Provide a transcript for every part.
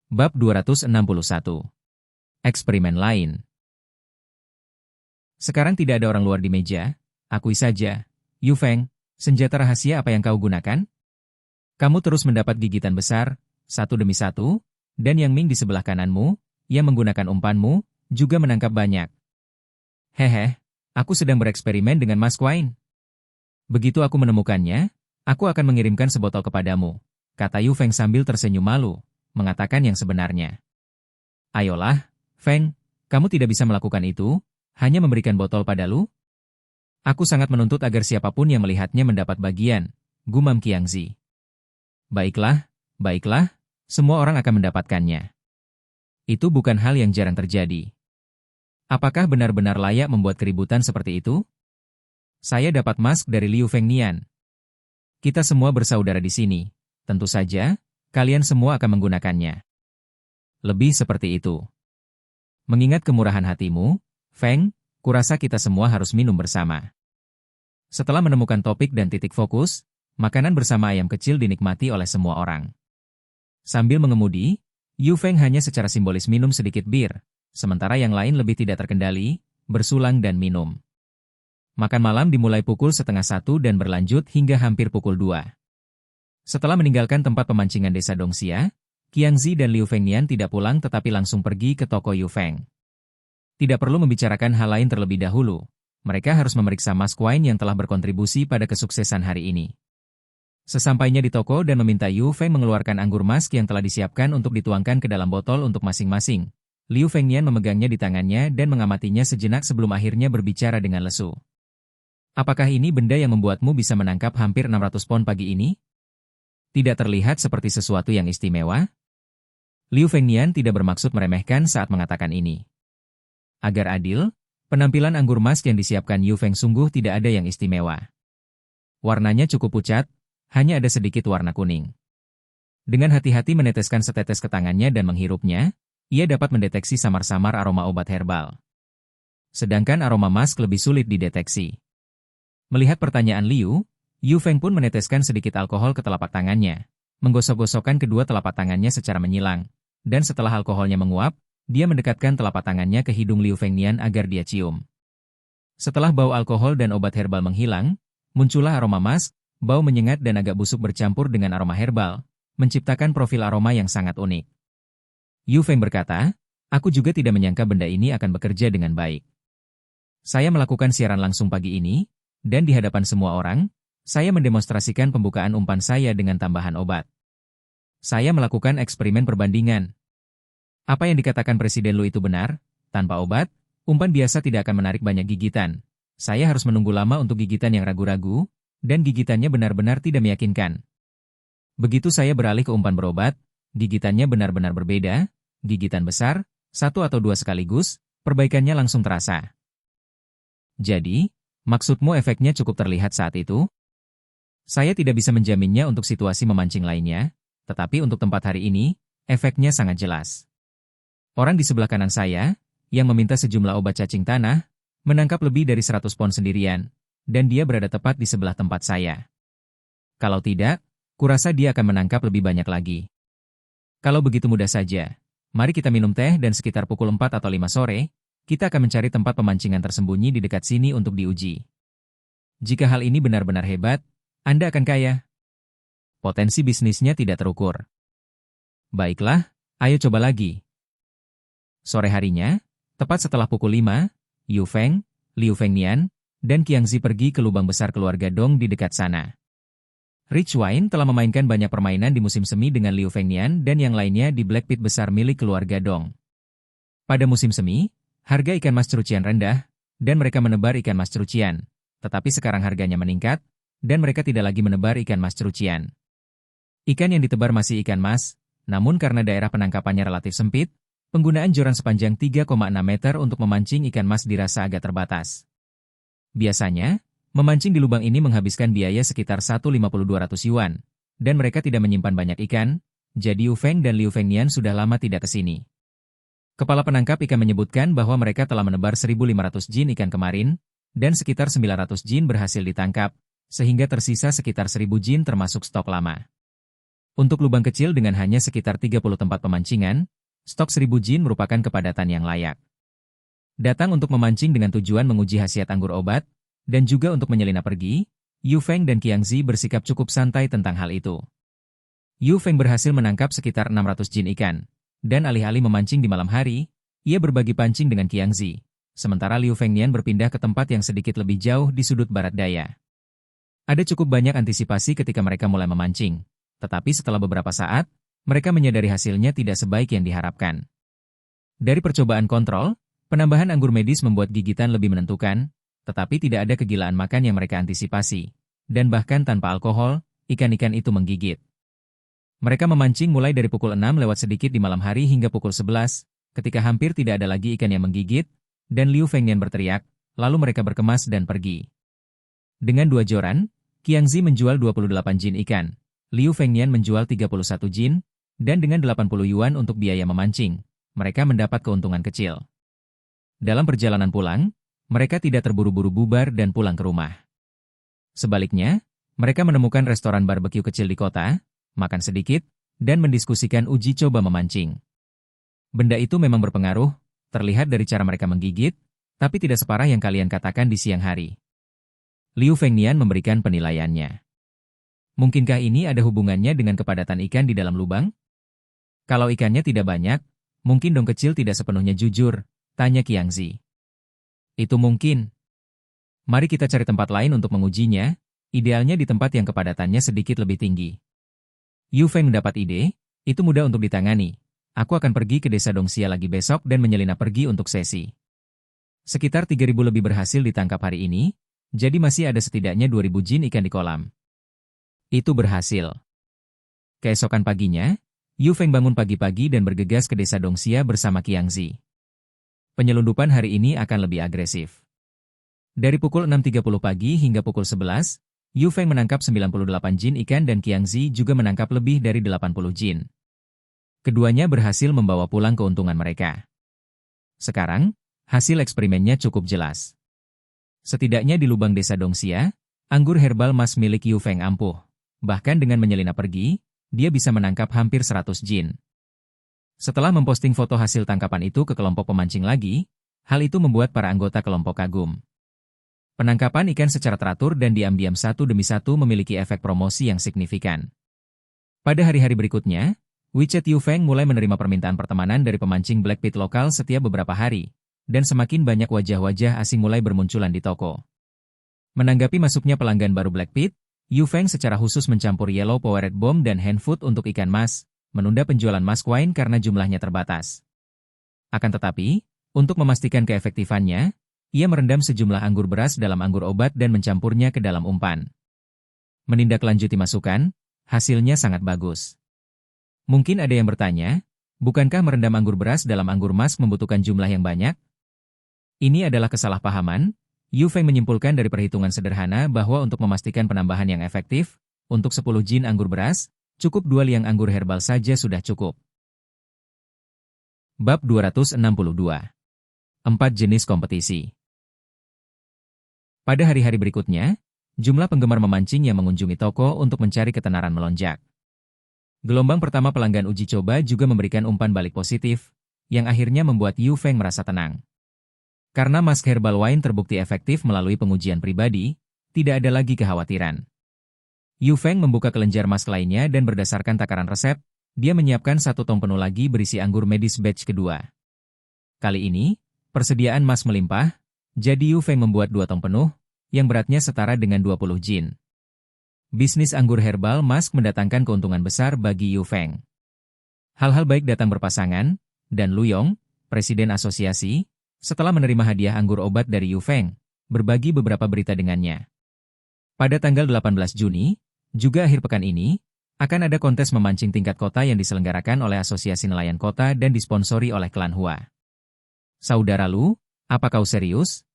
Bab 261. Eksperimen lain. Sekarang tidak ada orang luar di meja, akui saja. Yu Feng, senjata rahasia apa yang kau gunakan? Kamu terus mendapat gigitan besar, satu demi satu, dan Yang Ming di sebelah kananmu, yang menggunakan umpanmu, juga menangkap banyak. Hehe, aku sedang bereksperimen dengan Mas Quine. Begitu aku menemukannya, aku akan mengirimkan sebotol kepadamu, kata Yu Feng sambil tersenyum malu, mengatakan yang sebenarnya. Ayolah, Feng, kamu tidak bisa melakukan itu, hanya memberikan botol pada Lu? Aku sangat menuntut agar siapapun yang melihatnya mendapat bagian, gumam Qiangzi. Baiklah, baiklah, semua orang akan mendapatkannya. Itu bukan hal yang jarang terjadi. Apakah benar-benar layak membuat keributan seperti itu? Saya dapat mask dari Liu Fengnian. Kita semua bersaudara di sini, tentu saja, kalian semua akan menggunakannya. Lebih seperti itu. Mengingat kemurahan hatimu, Feng, kurasa kita semua harus minum bersama. Setelah menemukan topik dan titik fokus, makanan bersama ayam kecil dinikmati oleh semua orang. Sambil mengemudi, Yu Feng hanya secara simbolis minum sedikit bir, sementara yang lain lebih tidak terkendali, bersulang dan minum. Makan malam dimulai pukul 12:30 dan berlanjut hingga hampir pukul 2. Setelah meninggalkan tempat pemancingan desa Dongxia, Qiangzi dan Liu Fengnian tidak pulang tetapi langsung pergi ke toko Yu Feng. Tidak perlu membicarakan hal lain terlebih dahulu, mereka harus memeriksa Mas Quine yang telah berkontribusi pada kesuksesan hari ini. Sesampainya di toko dan meminta Yu Feng mengeluarkan anggur mask yang telah disiapkan untuk dituangkan ke dalam botol untuk masing-masing, Liu Fengnian memegangnya di tangannya dan mengamatinya sejenak sebelum akhirnya berbicara dengan lesu. Apakah ini benda yang membuatmu bisa menangkap hampir 600 pon pagi ini? Tidak terlihat seperti sesuatu yang istimewa? Liu Fengnian tidak bermaksud meremehkan saat mengatakan ini. Agar adil, penampilan anggur mask yang disiapkan Yu Feng sungguh tidak ada yang istimewa. Warnanya cukup pucat, hanya ada sedikit warna kuning. Dengan hati-hati meneteskan setetes ke tangannya dan menghirupnya, ia dapat mendeteksi samar-samar aroma obat herbal. Sedangkan aroma mask lebih sulit dideteksi. Melihat pertanyaan Liu, Yu Feng pun meneteskan sedikit alkohol ke telapak tangannya, menggosok-gosokkan kedua telapak tangannya secara menyilang, dan setelah alkoholnya menguap, dia mendekatkan telapak tangannya ke hidung Liu Fengnian agar dia cium. Setelah bau alkohol dan obat herbal menghilang, muncullah aroma mask, bau menyengat dan agak busuk bercampur dengan aroma herbal, menciptakan profil aroma yang sangat unik. Yu Feng berkata, aku juga tidak menyangka benda ini akan bekerja dengan baik. Saya melakukan siaran langsung pagi ini, dan di hadapan semua orang, saya mendemonstrasikan pembukaan umpan saya dengan tambahan obat. Saya melakukan eksperimen perbandingan. Apa yang dikatakan Presiden Lu itu benar? Tanpa obat, umpan biasa tidak akan menarik banyak gigitan. Saya harus menunggu lama untuk gigitan yang ragu-ragu, dan gigitannya benar-benar tidak meyakinkan. Begitu saya beralih ke umpan berobat, gigitannya benar-benar berbeda, gigitan besar, satu atau dua sekaligus, perbaikannya langsung terasa. Jadi, maksudmu efeknya cukup terlihat saat itu? Saya tidak bisa menjaminnya untuk situasi memancing lainnya, tetapi untuk tempat hari ini, efeknya sangat jelas. Orang di sebelah kanan saya, yang meminta sejumlah obat cacing tanah, menangkap lebih dari 100 pon sendirian, dan dia berada tepat di sebelah tempat saya. Kalau tidak, kurasa dia akan menangkap lebih banyak lagi. Kalau begitu mudah saja, mari kita minum teh dan sekitar pukul 4 atau 5 sore, kita akan mencari tempat pemancingan tersembunyi di dekat sini untuk diuji. Jika hal ini benar-benar hebat, Anda akan kaya. Potensi bisnisnya tidak terukur. Baiklah, ayo coba lagi. Sore harinya, tepat setelah pukul 5, Yu Feng, Liu Fengnian, dan Qiangzi pergi ke lubang besar keluarga Dong di dekat sana. Rich Wine telah memainkan banyak permainan di musim semi dengan Liu Fengnian dan yang lainnya di Black Pit besar milik keluarga Dong. Pada musim semi, harga ikan mas cerucian rendah, dan mereka menebar ikan mas cerucian, tetapi sekarang harganya meningkat, dan mereka tidak lagi menebar ikan mas cerucian. Ikan yang ditebar masih ikan mas, namun karena daerah penangkapannya relatif sempit, penggunaan joran sepanjang 3,6 meter untuk memancing ikan mas dirasa agak terbatas. Biasanya, memancing di lubang ini menghabiskan biaya sekitar 150-200 yuan, dan mereka tidak menyimpan banyak ikan, jadi Yu Feng dan Liu Fengnian sudah lama tidak ke sini. Kepala penangkap ikan menyebutkan bahwa mereka telah menebar 1.500 jin ikan kemarin, dan sekitar 900 jin berhasil ditangkap, sehingga tersisa sekitar 1.000 jin termasuk stok lama. Untuk lubang kecil dengan hanya sekitar 30 tempat pemancingan, stok 1000 jin merupakan kepadatan yang layak. Datang untuk memancing dengan tujuan menguji khasiat anggur obat, dan juga untuk menyelinap pergi, Yu Feng dan Qiangzi bersikap cukup santai tentang hal itu. Yu Feng berhasil menangkap sekitar 600 jin ikan, dan alih-alih memancing di malam hari, ia berbagi pancing dengan Qiangzi. Sementara Liu Fengnian berpindah ke tempat yang sedikit lebih jauh di sudut barat daya. Ada cukup banyak antisipasi ketika mereka mulai memancing, tetapi setelah beberapa saat, mereka menyadari hasilnya tidak sebaik yang diharapkan. Dari percobaan kontrol, penambahan anggur medis membuat gigitan lebih menentukan, tetapi tidak ada kegilaan makan yang mereka antisipasi, dan bahkan tanpa alkohol, ikan-ikan itu menggigit. Mereka memancing mulai dari pukul 6 lewat sedikit di malam hari hingga pukul 11, ketika hampir tidak ada lagi ikan yang menggigit, dan Liu Fengnian berteriak, lalu mereka berkemas dan pergi. Dengan 2 joran, Qiangzi menjual 28 jin ikan, Liu Fengnian menjual 31 jin, dan dengan 80 yuan untuk biaya memancing, mereka mendapat keuntungan kecil. Dalam perjalanan pulang, mereka tidak terburu-buru bubar dan pulang ke rumah. Sebaliknya, mereka menemukan restoran barbeque kecil di kota, makan sedikit, dan mendiskusikan uji coba memancing. Benda itu memang berpengaruh, terlihat dari cara mereka menggigit, tapi tidak separah yang kalian katakan di siang hari. Liu Fengnian memberikan penilaiannya. Mungkinkah ini ada hubungannya dengan kepadatan ikan di dalam lubang? Kalau ikannya tidak banyak, mungkin dong kecil tidak sepenuhnya jujur, tanya Qiangzi. Itu mungkin. Mari kita cari tempat lain untuk mengujinya, idealnya di tempat yang kepadatannya sedikit lebih tinggi. Yu Feng mendapat ide, itu mudah untuk ditangani. Aku akan pergi ke desa Dongxia lagi besok dan menyelinap pergi untuk sesi. Sekitar 3.000 lebih berhasil ditangkap hari ini, jadi masih ada setidaknya 2.000 jin ikan di kolam. Itu berhasil. Keesokan paginya, Yu Feng bangun pagi-pagi dan bergegas ke desa Dongxia bersama Qiangzi. Penyelundupan hari ini akan lebih agresif. Dari pukul 6.30 pagi hingga pukul 11, Yu Feng menangkap 98 jin ikan dan Qiangzi juga menangkap lebih dari 80 jin. Keduanya berhasil membawa pulang keuntungan mereka. Sekarang, hasil eksperimennya cukup jelas. Setidaknya di lubang desa Dongxia, anggur herbal emas milik Yu Feng ampuh. Bahkan dengan menyelinap pergi, dia bisa menangkap hampir 100 jin. Setelah memposting foto hasil tangkapan itu ke kelompok pemancing lagi, hal itu membuat para anggota kelompok kagum. Penangkapan ikan secara teratur dan diam-diam satu demi satu memiliki efek promosi yang signifikan. Pada hari-hari berikutnya, WeChat Yu Feng mulai menerima permintaan pertemanan dari pemancing Blackpit lokal setiap beberapa hari, dan semakin banyak wajah-wajah asing mulai bermunculan di toko. Menanggapi masuknya pelanggan baru Blackpit, Yu Feng secara khusus mencampur Yellow Powered Bomb dan Hand Food untuk ikan mas, menunda penjualan mask wine karena jumlahnya terbatas. Akan tetapi, untuk memastikan keefektifannya, ia merendam sejumlah anggur beras dalam anggur obat dan mencampurnya ke dalam umpan. Menindaklanjuti masukan, hasilnya sangat bagus. Mungkin ada yang bertanya, bukankah merendam anggur beras dalam anggur mask membutuhkan jumlah yang banyak? Ini adalah kesalahpahaman. Yu Feng menyimpulkan dari perhitungan sederhana bahwa untuk memastikan penambahan yang efektif, untuk 10 jin anggur beras, cukup 2 liang anggur herbal saja sudah cukup. Bab 262. 4 jenis kompetisi. Pada hari-hari berikutnya, jumlah penggemar memancing yang mengunjungi toko untuk mencari ketenaran melonjak. Gelombang pertama pelanggan uji coba juga memberikan umpan balik positif, yang akhirnya membuat Yu Feng merasa tenang. Karena mask herbal wine terbukti efektif melalui pengujian pribadi, tidak ada lagi kekhawatiran. Yu Feng membuka kelenjar mask lainnya dan berdasarkan takaran resep, dia menyiapkan 1 tong penuh lagi berisi anggur medis batch kedua. Kali ini, persediaan mask melimpah, jadi Yu Feng membuat 2 tong penuh, yang beratnya setara dengan 20 jin. Bisnis anggur herbal mask mendatangkan keuntungan besar bagi Yu Feng. Hal-hal baik datang berpasangan, dan Lu Yong, presiden asosiasi, setelah menerima hadiah anggur obat dari Yu Feng, berbagi beberapa berita dengannya. Pada tanggal 18 Juni, juga akhir pekan ini, akan ada kontes memancing tingkat kota yang diselenggarakan oleh Asosiasi Nelayan Kota dan disponsori oleh klan Hua. Saudara Lu, apa kau serius?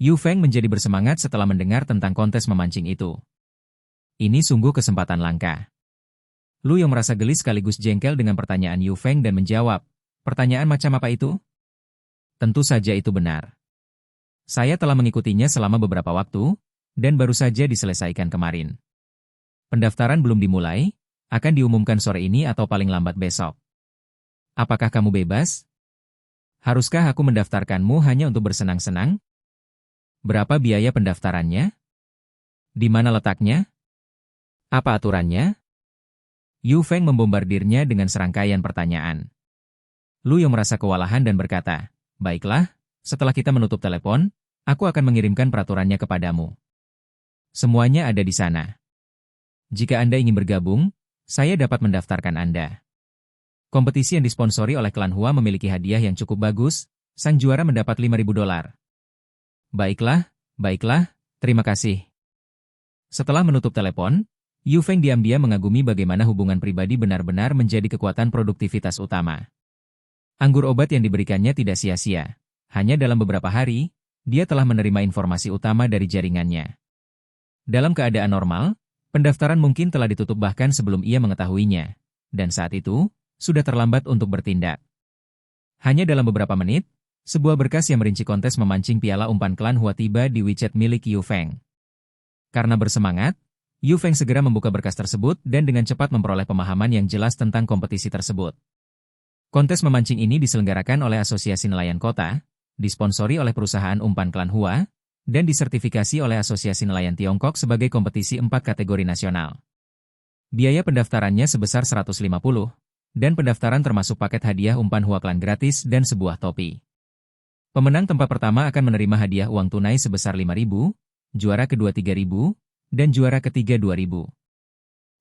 Yu Feng menjadi bersemangat setelah mendengar tentang kontes memancing itu. Ini sungguh kesempatan langka. Lu yang merasa geli sekaligus jengkel dengan pertanyaan Yu Feng dan menjawab, pertanyaan macam apa itu? Tentu saja itu benar. Saya telah mengikutinya selama beberapa waktu, dan baru saja diselesaikan kemarin. Pendaftaran belum dimulai, Akan diumumkan sore ini atau paling lambat besok. Apakah kamu bebas? Haruskah aku mendaftarkanmu hanya untuk bersenang-senang? Berapa biaya pendaftarannya? Di mana letaknya? Apa aturannya? Yu Feng membombardirnya dengan serangkaian pertanyaan. Lu Yong merasa kewalahan dan berkata, "Baiklah, setelah kita menutup telepon, aku akan mengirimkan peraturannya kepadamu. Semuanya ada di sana. Jika Anda ingin bergabung, saya dapat mendaftarkan Anda." Kompetisi yang disponsori oleh klan Hua memiliki hadiah yang cukup bagus, sang juara mendapat $5.000. Baiklah, terima kasih. Setelah menutup telepon, Yu Feng diam-diam mengagumi bagaimana hubungan pribadi benar-benar menjadi kekuatan produktivitas utama. Anggur obat yang diberikannya tidak sia-sia. Hanya dalam beberapa hari, dia telah menerima informasi utama dari jaringannya. Dalam keadaan normal, pendaftaran mungkin telah ditutup bahkan sebelum ia mengetahuinya. Dan saat itu, sudah terlambat untuk bertindak. Hanya dalam beberapa menit, sebuah berkas yang merinci kontes memancing piala umpan klan Hua tiba di WeChat milik Yu Feng. Karena bersemangat, Yu Feng segera membuka berkas tersebut dan dengan cepat memperoleh pemahaman yang jelas tentang kompetisi tersebut. Kontes memancing ini diselenggarakan oleh Asosiasi Nelayan Kota, disponsori oleh perusahaan umpan klan Hua, dan disertifikasi oleh Asosiasi Nelayan Tiongkok sebagai kompetisi 4 kategori nasional. Biaya pendaftarannya sebesar 150, dan pendaftaran termasuk paket hadiah umpan Hua klan gratis dan sebuah topi. Pemenang tempat pertama akan menerima hadiah uang tunai sebesar 5.000, juara kedua 3.000, dan juara ketiga 2.000.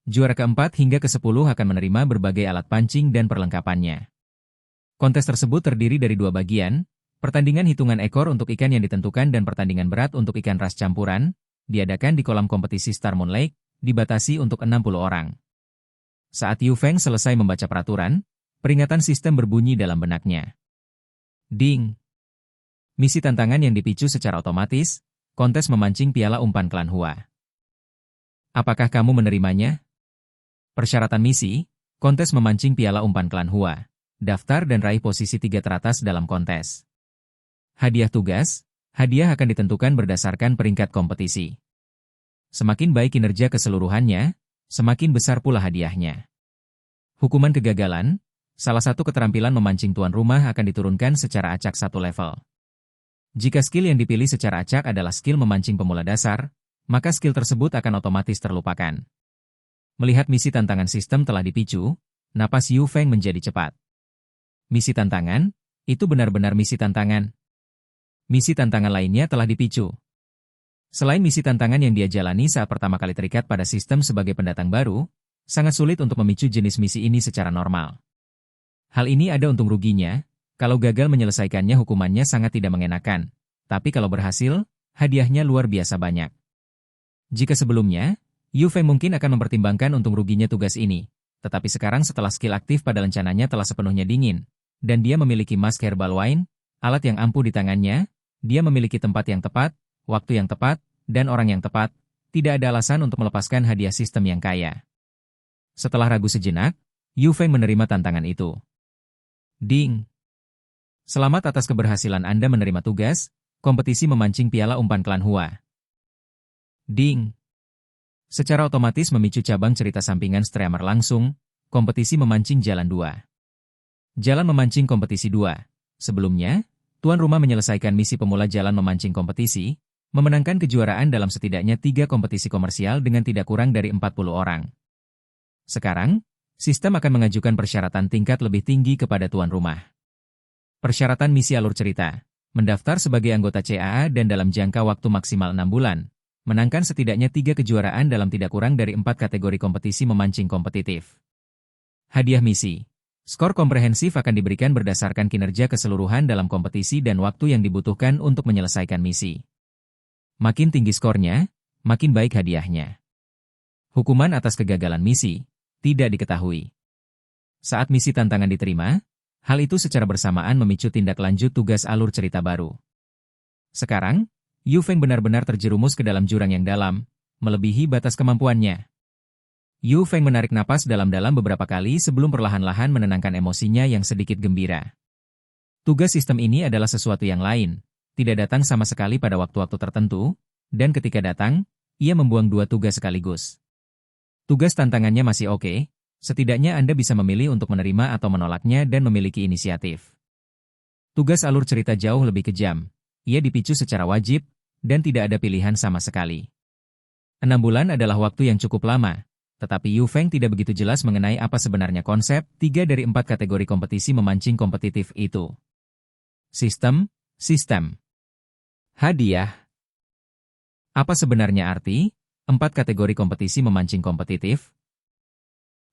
Juara keempat hingga ke-10 akan menerima berbagai alat pancing dan perlengkapannya. Kontes tersebut terdiri dari 2 bagian, pertandingan hitungan ekor untuk ikan yang ditentukan dan pertandingan berat untuk ikan ras campuran, diadakan di kolam kompetisi Star Moon Lake, dibatasi untuk 60 orang. Saat Yu Feng selesai membaca peraturan, peringatan sistem berbunyi dalam benaknya. Ding! Misi tantangan yang dipicu secara otomatis, kontes memancing piala umpan klan Hua. Apakah kamu menerimanya? Persyaratan misi, kontes memancing piala umpan klan Hua. Daftar dan raih posisi 3 teratas dalam kontes. Hadiah tugas, hadiah akan ditentukan berdasarkan peringkat kompetisi. Semakin baik kinerja keseluruhannya, semakin besar pula hadiahnya. Hukuman kegagalan, salah satu keterampilan memancing tuan rumah akan diturunkan secara acak 1 level. Jika skill yang dipilih secara acak adalah skill memancing pemula dasar, maka skill tersebut akan otomatis terlupakan. Melihat misi tantangan sistem telah dipicu, napas Yu Feng menjadi cepat. Misi tantangan, itu benar-benar misi tantangan. Misi tantangan lainnya telah dipicu. Selain misi tantangan yang dia jalani saat pertama kali terikat pada sistem sebagai pendatang baru, sangat sulit untuk memicu jenis misi ini secara normal. Hal ini ada untung ruginya, kalau gagal menyelesaikannya hukumannya sangat tidak mengenakan, tapi kalau berhasil, hadiahnya luar biasa banyak. Jika sebelumnya, Yu Feng mungkin akan mempertimbangkan untung ruginya tugas ini, tetapi sekarang setelah skill aktif pada lencananya telah sepenuhnya dingin, dan dia memiliki mask herbal wine, alat yang ampuh di tangannya, dia memiliki tempat yang tepat, waktu yang tepat, dan orang yang tepat, tidak ada alasan untuk melepaskan hadiah sistem yang kaya. Setelah ragu sejenak, Yu Feng menerima tantangan itu. Ding! Selamat atas keberhasilan Anda menerima tugas, kompetisi memancing piala umpan klan Hua. Ding! Secara otomatis memicu cabang cerita sampingan streamer langsung, kompetisi memancing jalan 2. Jalan memancing kompetisi 2. Sebelumnya, tuan rumah menyelesaikan misi pemula jalan memancing kompetisi, memenangkan kejuaraan dalam setidaknya 3 kompetisi komersial dengan tidak kurang dari 40 orang. Sekarang, sistem akan mengajukan persyaratan tingkat lebih tinggi kepada tuan rumah. Persyaratan misi alur cerita, mendaftar sebagai anggota CAA dan dalam jangka waktu maksimal 6 bulan, menangkan setidaknya 3 kejuaraan dalam tidak kurang dari 4 kategori kompetisi memancing kompetitif. Hadiah misi. Skor komprehensif akan diberikan berdasarkan kinerja keseluruhan dalam kompetisi dan waktu yang dibutuhkan untuk menyelesaikan misi. Makin tinggi skornya, makin baik hadiahnya. Hukuman atas kegagalan misi tidak diketahui. Saat misi tantangan diterima, hal itu secara bersamaan memicu tindak lanjut tugas alur cerita baru. Sekarang, Yu Feng benar-benar terjerumus ke dalam jurang yang dalam, melebihi batas kemampuannya. Yu Feng menarik napas dalam-dalam beberapa kali sebelum perlahan-lahan menenangkan emosinya yang sedikit gembira. Tugas sistem ini adalah sesuatu yang lain, tidak datang sama sekali pada waktu-waktu tertentu, dan ketika datang, ia membuang 2 tugas sekaligus. Tugas tantangannya masih oke, Setidaknya Anda bisa memilih untuk menerima atau menolaknya dan memiliki inisiatif. Tugas alur cerita jauh lebih kejam. Ia dipicu secara wajib, dan tidak ada pilihan sama sekali. 6 bulan adalah waktu yang cukup lama, tetapi Yu Feng tidak begitu jelas mengenai apa sebenarnya konsep 3 dari 4 kategori kompetisi memancing kompetitif itu. Sistem. Hadiah. Apa sebenarnya arti 4 kategori kompetisi memancing kompetitif?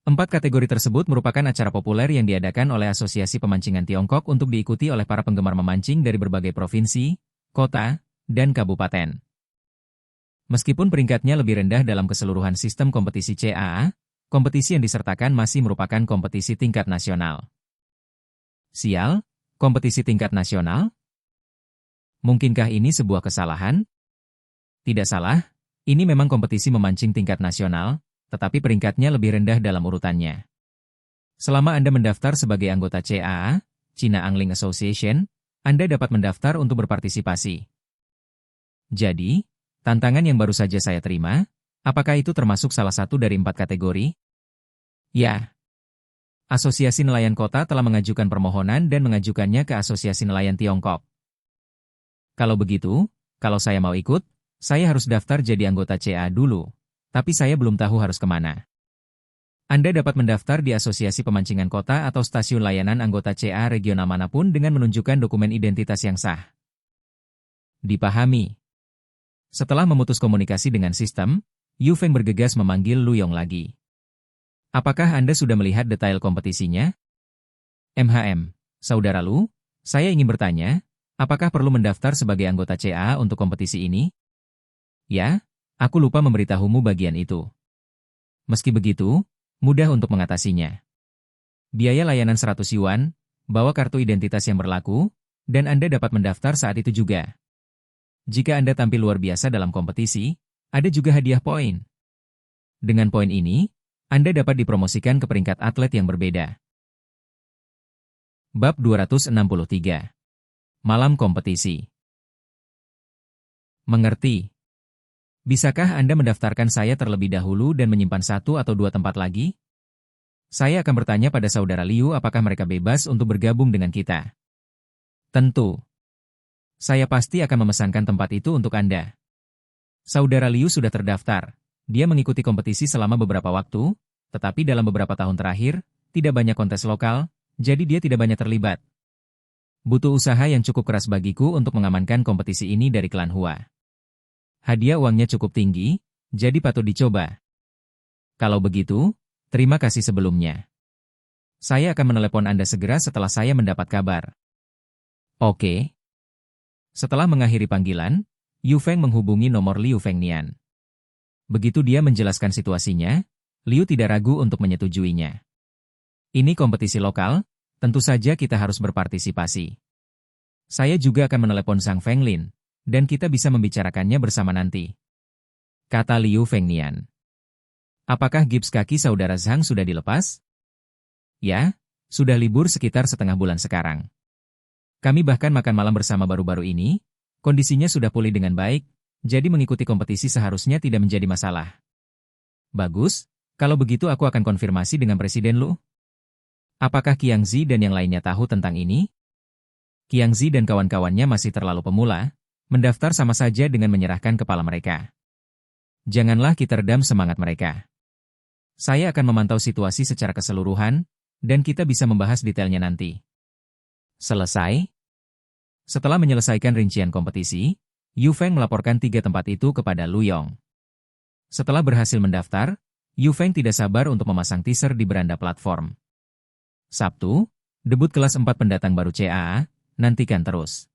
4 kategori tersebut merupakan acara populer yang diadakan oleh Asosiasi Pemancingan Tiongkok untuk diikuti oleh para penggemar memancing dari berbagai provinsi, kota, dan kabupaten. Meskipun peringkatnya lebih rendah dalam keseluruhan sistem kompetisi CAA, kompetisi yang disertakan masih merupakan kompetisi tingkat nasional. Sial, kompetisi tingkat nasional? Mungkinkah ini sebuah kesalahan? Tidak salah, ini memang kompetisi memancing tingkat nasional, tetapi peringkatnya lebih rendah dalam urutannya. Selama Anda mendaftar sebagai anggota CAA, China Angling Association, Anda dapat mendaftar untuk berpartisipasi. Jadi, tantangan yang baru saja saya terima, apakah itu termasuk salah satu dari 4 kategori? Ya. Asosiasi Nelayan Kota telah mengajukan permohonan dan mengajukannya ke Asosiasi Nelayan Tiongkok. Kalau begitu, kalau saya mau ikut, saya harus daftar jadi anggota CAA dulu. Tapi saya belum tahu harus kemana. Anda dapat mendaftar di Asosiasi Pemancingan Kota atau stasiun layanan anggota CA regional manapun dengan menunjukkan dokumen identitas yang sah. Dipahami. Setelah memutus komunikasi dengan sistem, Yu Feng bergegas memanggil Lu Yong lagi. Apakah Anda sudah melihat detail kompetisinya? Saudara Lu, saya ingin bertanya, apakah perlu mendaftar sebagai anggota CA untuk kompetisi ini? Ya. Aku lupa memberitahumu bagian itu. Meski begitu, mudah untuk mengatasinya. Biaya layanan 100 yuan, bawa kartu identitas yang berlaku, dan Anda dapat mendaftar saat itu juga. Jika Anda tampil luar biasa dalam kompetisi, ada juga hadiah poin. Dengan poin ini, Anda dapat dipromosikan ke peringkat atlet yang berbeda. Bab 263. Malam kompetisi. Mengerti. Bisakah Anda mendaftarkan saya terlebih dahulu dan menyimpan 1 atau 2 tempat lagi? Saya akan bertanya pada saudara Liu apakah mereka bebas untuk bergabung dengan kita. Tentu. Saya pasti akan memesankan tempat itu untuk Anda. Saudara Liu sudah terdaftar. Dia mengikuti kompetisi selama beberapa waktu, tetapi dalam beberapa tahun terakhir, tidak banyak kontes lokal, jadi dia tidak banyak terlibat. Butuh usaha yang cukup keras bagiku untuk mengamankan kompetisi ini dari klan Hua. Hadiah uangnya cukup tinggi, jadi patut dicoba. Kalau begitu, terima kasih sebelumnya. Saya akan menelepon Anda segera setelah saya mendapat kabar. Oke. Setelah mengakhiri panggilan, Yu Feng menghubungi nomor Liu Fengnian. Begitu dia menjelaskan situasinya, Liu tidak ragu untuk menyetujuinya. Ini kompetisi lokal, tentu saja kita harus berpartisipasi. Saya juga akan menelepon Sang Fenglin, dan kita bisa membicarakannya bersama nanti. Kata Liu Fengnian. Apakah gips kaki saudara Zhang sudah dilepas? Ya, sudah libur sekitar setengah bulan sekarang. Kami bahkan makan malam bersama baru-baru ini, kondisinya sudah pulih dengan baik, jadi mengikuti kompetisi seharusnya tidak menjadi masalah. Bagus, kalau begitu aku akan konfirmasi dengan Presiden Lu. Apakah Qiang Zi dan yang lainnya tahu tentang ini? Qiang Zi dan kawan-kawannya masih terlalu pemula, mendaftar sama saja dengan menyerahkan kepala mereka. Janganlah kita redam semangat mereka. Saya akan memantau situasi secara keseluruhan, dan kita bisa membahas detailnya nanti. Selesai? Setelah menyelesaikan rincian kompetisi, Yu Feng melaporkan 3 tempat itu kepada Lu Yong. Setelah berhasil mendaftar, Yu Feng tidak sabar untuk memasang teaser di beranda platform. Sabtu, debut kelas 4 pendatang baru CAA, nantikan terus.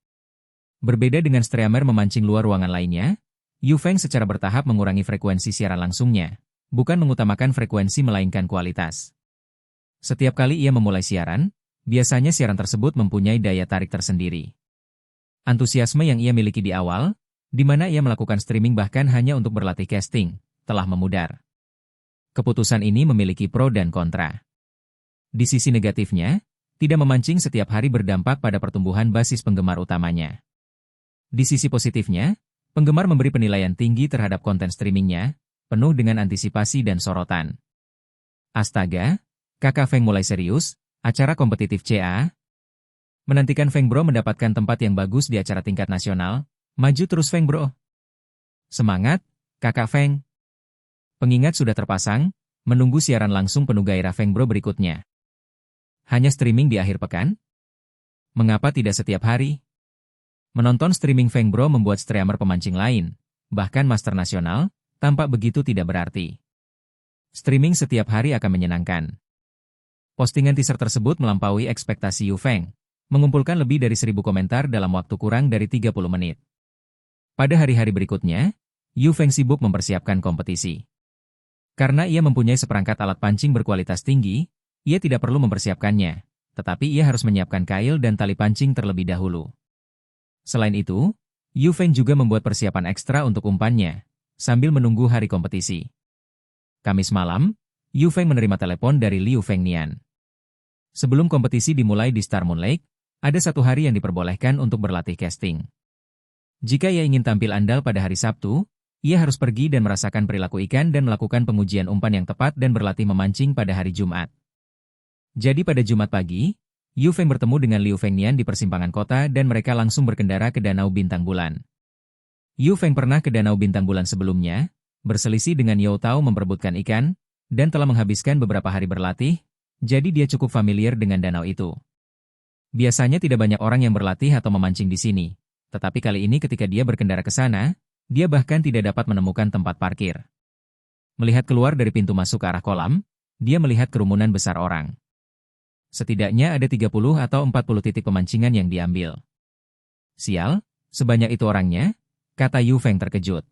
Berbeda dengan streamer memancing luar ruangan lainnya, Yu Feng secara bertahap mengurangi frekuensi siaran langsungnya, bukan mengutamakan frekuensi melainkan kualitas. Setiap kali ia memulai siaran, biasanya siaran tersebut mempunyai daya tarik tersendiri. Antusiasme yang ia miliki di awal, di mana ia melakukan streaming bahkan hanya untuk berlatih casting, telah memudar. Keputusan ini memiliki pro dan kontra. Di sisi negatifnya, tidak memancing setiap hari berdampak pada pertumbuhan basis penggemar utamanya. Di sisi positifnya, penggemar memberi penilaian tinggi terhadap konten streamingnya, penuh dengan antisipasi dan sorotan. Astaga, Kakak Feng mulai serius, acara kompetitif CA. Menantikan Feng Bro mendapatkan tempat yang bagus di acara tingkat nasional, maju terus Feng Bro. Semangat, Kakak Feng. Pengingat sudah terpasang, menunggu siaran langsung penuh gairah Feng Bro berikutnya. Hanya streaming di akhir pekan? Mengapa tidak setiap hari? Menonton streaming Feng Bro membuat streamer pemancing lain, bahkan master nasional, tampak begitu tidak berarti. Streaming setiap hari akan menyenangkan. Postingan teaser tersebut melampaui ekspektasi Yu Feng, mengumpulkan lebih dari 1.000 komentar dalam waktu kurang dari 30 menit. Pada hari-hari berikutnya, Yu Feng sibuk mempersiapkan kompetisi. Karena ia mempunyai seperangkat alat pancing berkualitas tinggi, ia tidak perlu mempersiapkannya, tetapi ia harus menyiapkan kail dan tali pancing terlebih dahulu. Selain itu, Yu Feng juga membuat persiapan ekstra untuk umpannya, sambil menunggu hari kompetisi. Kamis malam, Yu Feng menerima telepon dari Liu Fengnian. Sebelum kompetisi dimulai di Star Moon Lake, ada 1 hari yang diperbolehkan untuk berlatih casting. Jika ia ingin tampil andal pada hari Sabtu, ia harus pergi dan merasakan perilaku ikan dan melakukan pengujian umpan yang tepat dan berlatih memancing pada hari Jumat. Jadi pada Jumat pagi, Yu Feng bertemu dengan Liu Fengnian di persimpangan kota dan mereka langsung berkendara ke Danau Bintang Bulan. Yu Feng pernah ke Danau Bintang Bulan sebelumnya, berselisih dengan You Tao memperebutkan ikan, dan telah menghabiskan beberapa hari berlatih, jadi dia cukup familiar dengan danau itu. Biasanya tidak banyak orang yang berlatih atau memancing di sini, tetapi kali ini ketika dia berkendara ke sana, dia bahkan tidak dapat menemukan tempat parkir. Melihat keluar dari pintu masuk ke arah kolam, dia melihat kerumunan besar orang. Setidaknya ada 30 atau 40 titik pemancingan yang diambil. Sial, sebanyak itu orangnya, kata Yu Feng terkejut.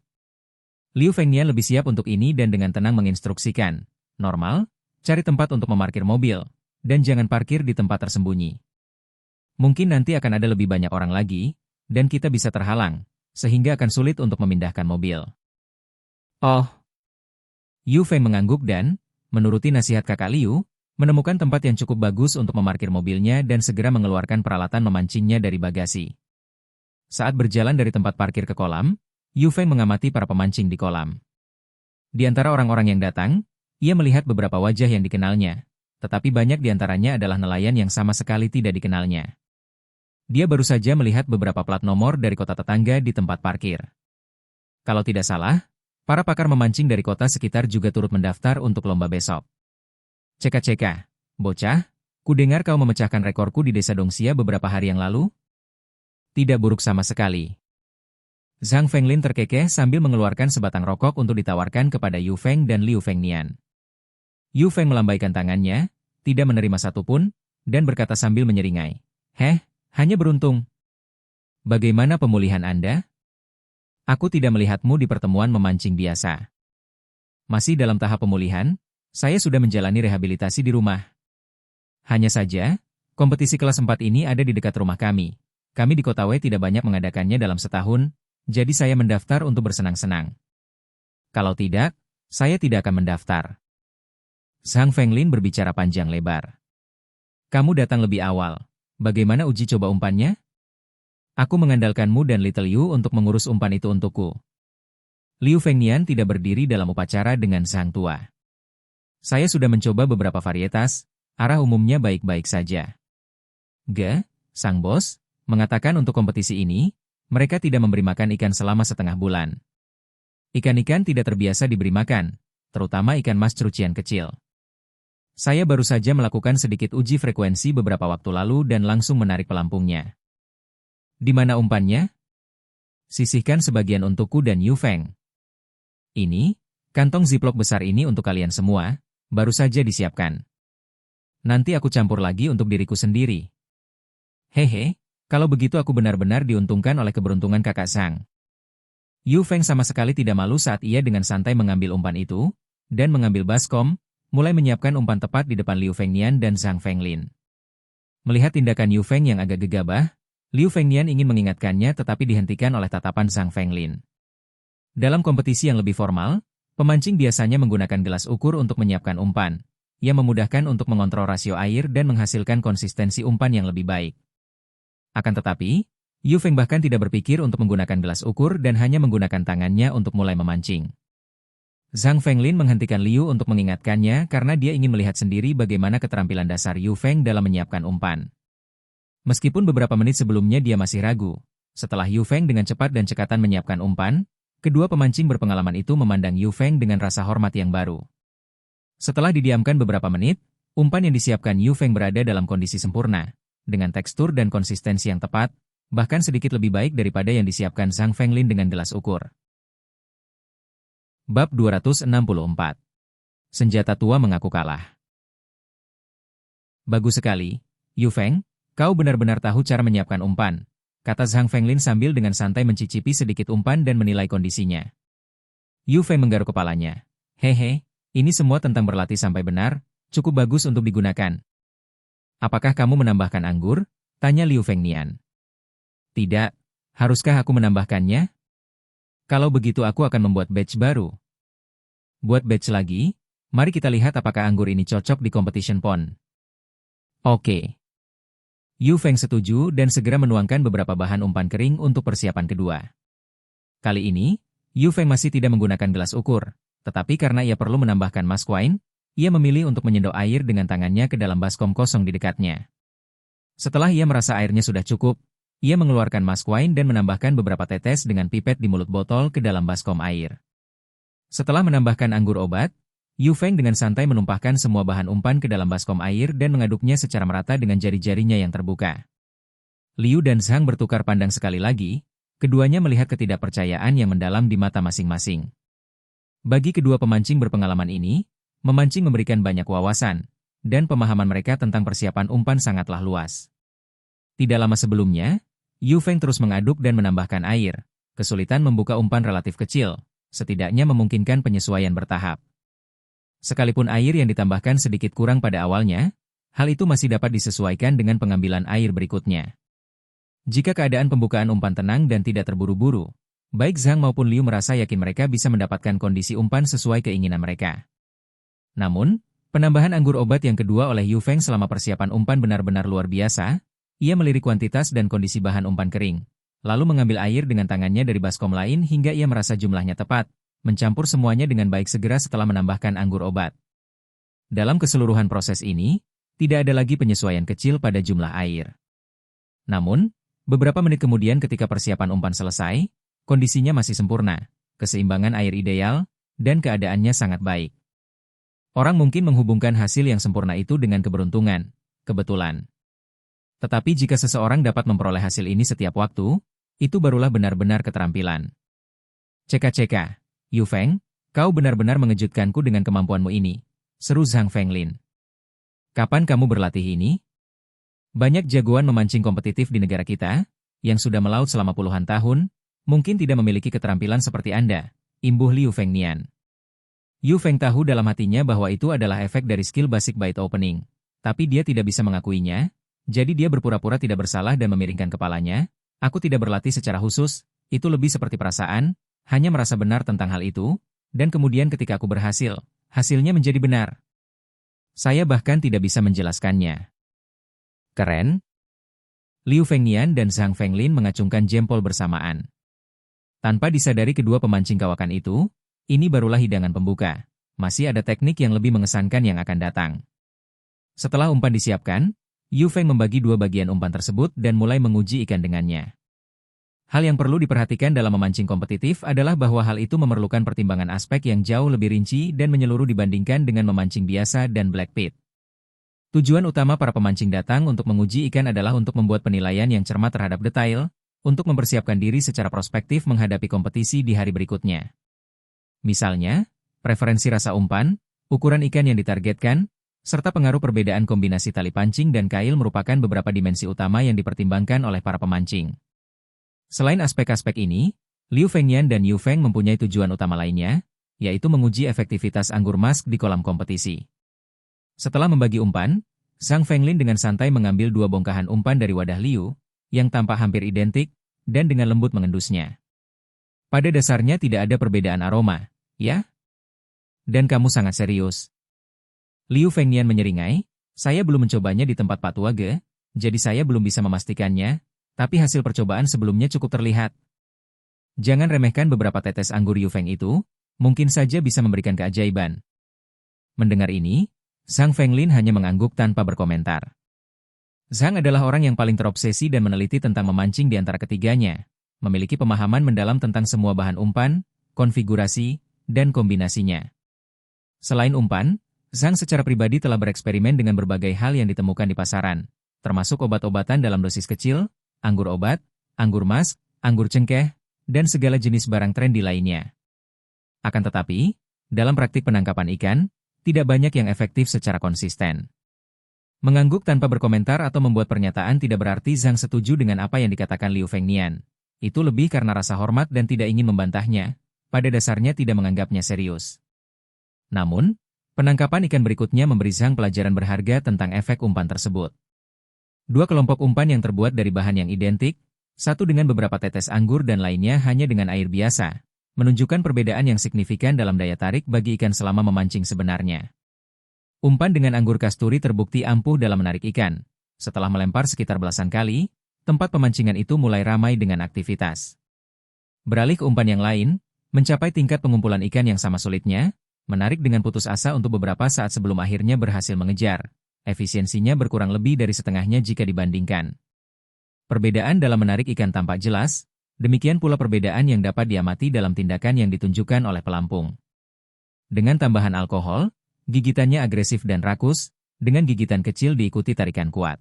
Liu Fengnian lebih siap untuk ini dan dengan tenang menginstruksikan, normal, cari tempat untuk memarkir mobil, dan jangan parkir di tempat tersembunyi. Mungkin nanti akan ada lebih banyak orang lagi, dan kita bisa terhalang, sehingga akan sulit untuk memindahkan mobil. Oh. Yu Feng mengangguk dan, menuruti nasihat kakak Liu, menemukan tempat yang cukup bagus untuk memarkir mobilnya dan segera mengeluarkan peralatan memancingnya dari bagasi. Saat berjalan dari tempat parkir ke kolam, Yu Feng mengamati para pemancing di kolam. Di antara orang-orang yang datang, ia melihat beberapa wajah yang dikenalnya, tetapi banyak di antaranya adalah nelayan yang sama sekali tidak dikenalnya. Dia baru saja melihat beberapa plat nomor dari kota tetangga di tempat parkir. Kalau tidak salah, para pakar memancing dari kota sekitar juga turut mendaftar untuk lomba besok. Ceka-ceka, bocah, kudengar kau memecahkan rekorku di desa Dongxia beberapa hari yang lalu? Tidak buruk sama sekali. Zhang Fenglin terkekeh sambil mengeluarkan sebatang rokok untuk ditawarkan kepada Yu Feng dan Liu Fengnian. Yu Feng melambaikan tangannya, tidak menerima satupun, dan berkata sambil menyeringai, hanya beruntung. Bagaimana pemulihan Anda? Aku tidak melihatmu di pertemuan memancing biasa. Masih dalam tahap pemulihan, saya sudah menjalani rehabilitasi di rumah. Hanya saja, kompetisi kelas 4 ini ada di dekat rumah kami. Kami di Kota Wei tidak banyak mengadakannya dalam setahun, jadi saya mendaftar untuk bersenang-senang. Kalau tidak, saya tidak akan mendaftar. Zhang Fenglin berbicara panjang lebar. Kamu datang lebih awal. Bagaimana uji coba umpannya? Aku mengandalkanmu dan Little Yu untuk mengurus umpan itu untukku. Liu Fengnian tidak berdiri dalam upacara dengan sang tua. Saya sudah mencoba beberapa varietas, arah umumnya baik-baik saja. Sang bos, mengatakan untuk kompetisi ini, mereka tidak memberi makan ikan selama setengah bulan. Ikan-ikan tidak terbiasa diberi makan, terutama ikan mas cerucian kecil. Saya baru saja melakukan sedikit uji frekuensi beberapa waktu lalu dan langsung menarik pelampungnya. Di mana umpannya? Sisihkan sebagian untukku dan Yu Feng. Ini, kantong ziplock besar ini untuk kalian semua, baru saja disiapkan. Nanti aku campur lagi untuk diriku sendiri. Hehe, kalau begitu aku benar-benar diuntungkan oleh keberuntungan kakak Sang. Yu Feng sama sekali tidak malu saat ia dengan santai mengambil umpan itu, dan mengambil baskom, mulai menyiapkan umpan tepat di depan Liu Fengnian dan Zhang Fenglin. Melihat tindakan Yu Feng yang agak gegabah, Liu Fengnian ingin mengingatkannya tetapi dihentikan oleh tatapan Zhang Fenglin. Dalam kompetisi yang lebih formal, pemancing biasanya menggunakan gelas ukur untuk menyiapkan umpan, yang memudahkan untuk mengontrol rasio air dan menghasilkan konsistensi umpan yang lebih baik. Akan tetapi, Yu Feng bahkan tidak berpikir untuk menggunakan gelas ukur dan hanya menggunakan tangannya untuk mulai memancing. Zhang Fenglin menghentikan Liu untuk mengingatkannya karena dia ingin melihat sendiri bagaimana keterampilan dasar Yu Feng dalam menyiapkan umpan. Meskipun beberapa menit sebelumnya dia masih ragu, setelah Yu Feng dengan cepat dan cekatan menyiapkan umpan, kedua pemancing berpengalaman itu memandang Yu Feng dengan rasa hormat yang baru. Setelah didiamkan beberapa menit, umpan yang disiapkan Yu Feng berada dalam kondisi sempurna, dengan tekstur dan konsistensi yang tepat, bahkan sedikit lebih baik daripada yang disiapkan Zhang Fenglin dengan gelas ukur. Bab 264. Senjata tua mengaku kalah. Bagus sekali, Yu Feng, kau benar-benar tahu cara menyiapkan umpan, kata Zhang Fenglin sambil dengan santai mencicipi sedikit umpan dan menilai kondisinya. Yu Feng menggaruk kepalanya. Hehe, ini semua tentang berlatih sampai benar, cukup bagus untuk digunakan. Apakah kamu menambahkan anggur? Tanya Liu Fengnian. Tidak, haruskah aku menambahkannya? Kalau begitu aku akan membuat batch baru. Buat batch lagi? Mari kita lihat apakah anggur ini cocok di competition pond. Oke. Yu Feng setuju dan segera menuangkan beberapa bahan umpan kering untuk persiapan kedua. Kali ini, Yu Feng masih tidak menggunakan gelas ukur, tetapi karena ia perlu menambahkan mask wine, ia memilih untuk menyendok air dengan tangannya ke dalam baskom kosong di dekatnya. Setelah ia merasa airnya sudah cukup, ia mengeluarkan mask wine dan menambahkan beberapa tetes dengan pipet di mulut botol ke dalam baskom air. Setelah menambahkan anggur obat, Yu Feng dengan santai menumpahkan semua bahan umpan ke dalam baskom air dan mengaduknya secara merata dengan jari-jarinya yang terbuka. Liu dan Zhang bertukar pandang sekali lagi, keduanya melihat ketidakpercayaan yang mendalam di mata masing-masing. Bagi kedua pemancing berpengalaman ini, memancing memberikan banyak wawasan, dan pemahaman mereka tentang persiapan umpan sangatlah luas. Tidak lama sebelumnya, Yu Feng terus mengaduk dan menambahkan air. Kesulitan membuka umpan relatif kecil, setidaknya memungkinkan penyesuaian bertahap. Sekalipun air yang ditambahkan sedikit kurang pada awalnya, hal itu masih dapat disesuaikan dengan pengambilan air berikutnya. Jika keadaan pembukaan umpan tenang dan tidak terburu-buru, baik Zhang maupun Liu merasa yakin mereka bisa mendapatkan kondisi umpan sesuai keinginan mereka. Namun, penambahan anggur obat yang kedua oleh Yu Feng selama persiapan umpan benar-benar luar biasa. Ia melirik kuantitas dan kondisi bahan umpan kering, lalu mengambil air dengan tangannya dari baskom lain hingga ia merasa jumlahnya tepat, mencampur semuanya dengan baik segera setelah menambahkan anggur obat. Dalam keseluruhan proses ini, tidak ada lagi penyesuaian kecil pada jumlah air. Namun, beberapa menit kemudian ketika persiapan umpan selesai, kondisinya masih sempurna, keseimbangan air ideal, dan keadaannya sangat baik. Orang mungkin menghubungkan hasil yang sempurna itu dengan keberuntungan, kebetulan. Tetapi jika seseorang dapat memperoleh hasil ini setiap waktu, itu barulah benar-benar keterampilan. Ceka-ceka, Yu Feng, kau benar-benar mengejutkanku dengan kemampuanmu ini, seru Zhang Fenglin. Kapan kamu berlatih ini? Banyak jagoan memancing kompetitif di negara kita, yang sudah melaut selama puluhan tahun, mungkin tidak memiliki keterampilan seperti Anda, imbuh Liu Fengnian. Yu Feng tahu dalam hatinya bahwa itu adalah efek dari skill basic bait opening, tapi dia tidak bisa mengakuinya. Jadi dia berpura-pura tidak bersalah dan memiringkan kepalanya. Aku tidak berlatih secara khusus, itu lebih seperti perasaan, hanya merasa benar tentang hal itu, dan kemudian ketika aku berhasil, hasilnya menjadi benar. Saya bahkan tidak bisa menjelaskannya. Keren? Liu Fengnian dan Zhang Fenglin mengacungkan jempol bersamaan. Tanpa disadari kedua pemancing kawakan itu, ini barulah hidangan pembuka. Masih ada teknik yang lebih mengesankan yang akan datang. Setelah umpan disiapkan, Yu Feng membagi dua bagian umpan tersebut dan mulai menguji ikan dengannya. Hal yang perlu diperhatikan dalam memancing kompetitif adalah bahwa hal itu memerlukan pertimbangan aspek yang jauh lebih rinci dan menyeluruh dibandingkan dengan memancing biasa dan black pit. Tujuan utama para pemancing datang untuk menguji ikan adalah untuk membuat penilaian yang cermat terhadap detail, untuk mempersiapkan diri secara prospektif menghadapi kompetisi di hari berikutnya. Misalnya, preferensi rasa umpan, ukuran ikan yang ditargetkan, serta pengaruh perbedaan kombinasi tali pancing dan kail merupakan beberapa dimensi utama yang dipertimbangkan oleh para pemancing. Selain aspek-aspek ini, Liu Fengnian dan Yu Feng mempunyai tujuan utama lainnya, yaitu menguji efektivitas anggur mask di kolam kompetisi. Setelah membagi umpan, Zhang Fenglin dengan santai mengambil dua bongkahan umpan dari wadah Liu, yang tampak hampir identik, dan dengan lembut mengendusnya. Pada dasarnya tidak ada perbedaan aroma, ya? Dan kamu sangat serius. Liu Fengnian menyeringai, saya belum mencobanya di tempat Pak Tua Ge, jadi saya belum bisa memastikannya, tapi hasil percobaan sebelumnya cukup terlihat. Jangan remehkan beberapa tetes anggur Yu Feng itu, mungkin saja bisa memberikan keajaiban. Mendengar ini, Zhang Fenglin hanya mengangguk tanpa berkomentar. Zhang adalah orang yang paling terobsesi dan meneliti tentang memancing di antara ketiganya, memiliki pemahaman mendalam tentang semua bahan umpan, konfigurasi, dan kombinasinya. Selain umpan, Zhang secara pribadi telah bereksperimen dengan berbagai hal yang ditemukan di pasaran, termasuk obat-obatan dalam dosis kecil, anggur obat, anggur mas, anggur cengkeh, dan segala jenis barang trendy lainnya. Akan tetapi, dalam praktik penangkapan ikan, tidak banyak yang efektif secara konsisten. Mengangguk tanpa berkomentar atau membuat pernyataan tidak berarti Zhang setuju dengan apa yang dikatakan Liu Fengnian. Itu lebih karena rasa hormat dan tidak ingin membantahnya, pada dasarnya tidak menganggapnya serius. Namun, penangkapan ikan berikutnya memberi Zhang pelajaran berharga tentang efek umpan tersebut. Dua kelompok umpan yang terbuat dari bahan yang identik, satu dengan beberapa tetes anggur dan lainnya hanya dengan air biasa, menunjukkan perbedaan yang signifikan dalam daya tarik bagi ikan selama memancing sebenarnya. Umpan dengan anggur kasturi terbukti ampuh dalam menarik ikan. Setelah melempar sekitar belasan kali, tempat pemancingan itu mulai ramai dengan aktivitas. Beralih ke umpan yang lain, mencapai tingkat pengumpulan ikan yang sama sulitnya, menarik dengan putus asa untuk beberapa saat sebelum akhirnya berhasil mengejar. Efisiensinya berkurang lebih dari setengahnya jika dibandingkan. Perbedaan dalam menarik ikan tampak jelas, demikian pula perbedaan yang dapat diamati dalam tindakan yang ditunjukkan oleh pelampung. Dengan tambahan alkohol, gigitannya agresif dan rakus, dengan gigitan kecil diikuti tarikan kuat.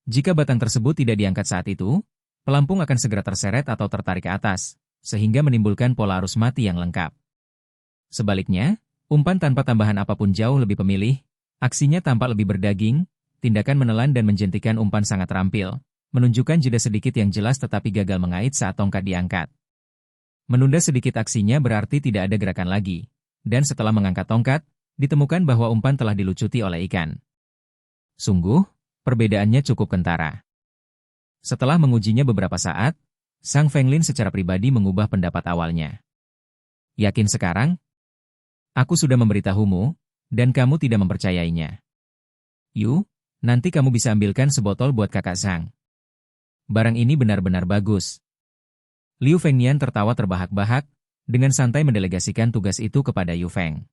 Jika batang tersebut tidak diangkat saat itu, pelampung akan segera terseret atau tertarik ke atas, sehingga menimbulkan pola arus mati yang lengkap. Sebaliknya, umpan tanpa tambahan apapun jauh lebih pemilih, aksinya tampak lebih berdaging, tindakan menelan dan menjentikan umpan sangat terampil, menunjukkan jeda sedikit yang jelas tetapi gagal mengait saat tongkat diangkat. Menunda sedikit aksinya berarti tidak ada gerakan lagi, dan setelah mengangkat tongkat, ditemukan bahwa umpan telah dilucuti oleh ikan. Sungguh, perbedaannya cukup kentara. Setelah mengujinya beberapa saat, Zhang Fenglin secara pribadi mengubah pendapat awalnya. Yakin sekarang? Aku sudah memberitahumu, dan kamu tidak mempercayainya. Yu, nanti kamu bisa ambilkan sebotol buat kakak Zhang. Barang ini benar-benar bagus. Liu Fengnian tertawa terbahak-bahak, dengan santai mendelegasikan tugas itu kepada Yu Feng.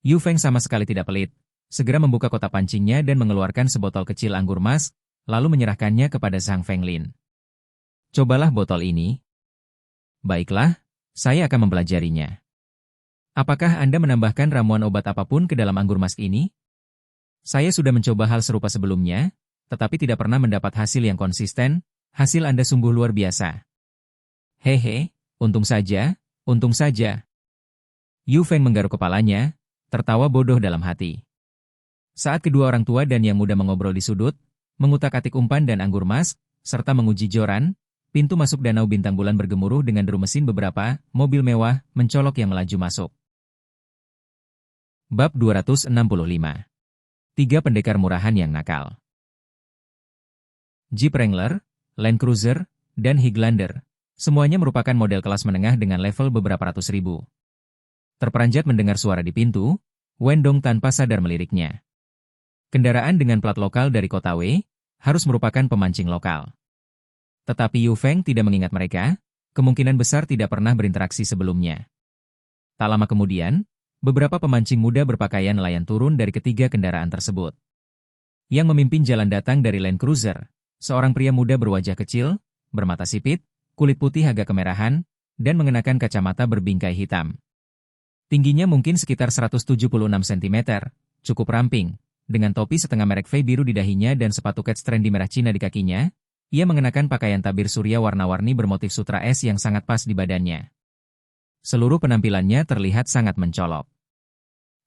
Yu Feng sama sekali tidak pelit, segera membuka kotak pancingnya dan mengeluarkan sebotol kecil anggur mas, lalu menyerahkannya kepada Zhang Fenglin. Cobalah botol ini. Baiklah, saya akan mempelajarinya. Apakah Anda menambahkan ramuan obat apapun ke dalam anggur mas ini? Saya sudah mencoba hal serupa sebelumnya, tetapi tidak pernah mendapat hasil yang konsisten. Hasil Anda sungguh luar biasa. Hehe, untung saja, untung saja. Yu Feng menggaruk kepalanya, tertawa bodoh dalam hati. Saat kedua orang tua dan yang muda mengobrol di sudut, mengutak-atik umpan dan anggur mas, serta menguji joran, pintu masuk Danau Bintang Bulan bergemuruh dengan deru mesin beberapa mobil mewah mencolok yang melaju masuk. Bab 265. 3 pendekar murahan yang nakal. Jeep Wrangler, Land Cruiser, dan Highlander, semuanya merupakan model kelas menengah dengan level beberapa ratus ribu. Terperanjat mendengar suara di pintu, Wendong tanpa sadar meliriknya. Kendaraan dengan plat lokal dari kota Wei harus merupakan pemancing lokal. Tetapi Yu Feng tidak mengingat mereka, kemungkinan besar tidak pernah berinteraksi sebelumnya. Tak lama kemudian, beberapa pemancing muda berpakaian nelayan turun dari ketiga kendaraan tersebut. Yang memimpin jalan datang dari Land Cruiser, seorang pria muda berwajah kecil, bermata sipit, kulit putih agak kemerahan, dan mengenakan kacamata berbingkai hitam. Tingginya mungkin sekitar 176 cm, cukup ramping, dengan topi setengah merek Fei biru di dahinya dan sepatu kets trendy merah Cina di kakinya. Ia mengenakan pakaian tabir surya warna-warni bermotif sutra es yang sangat pas di badannya. Seluruh penampilannya terlihat sangat mencolok.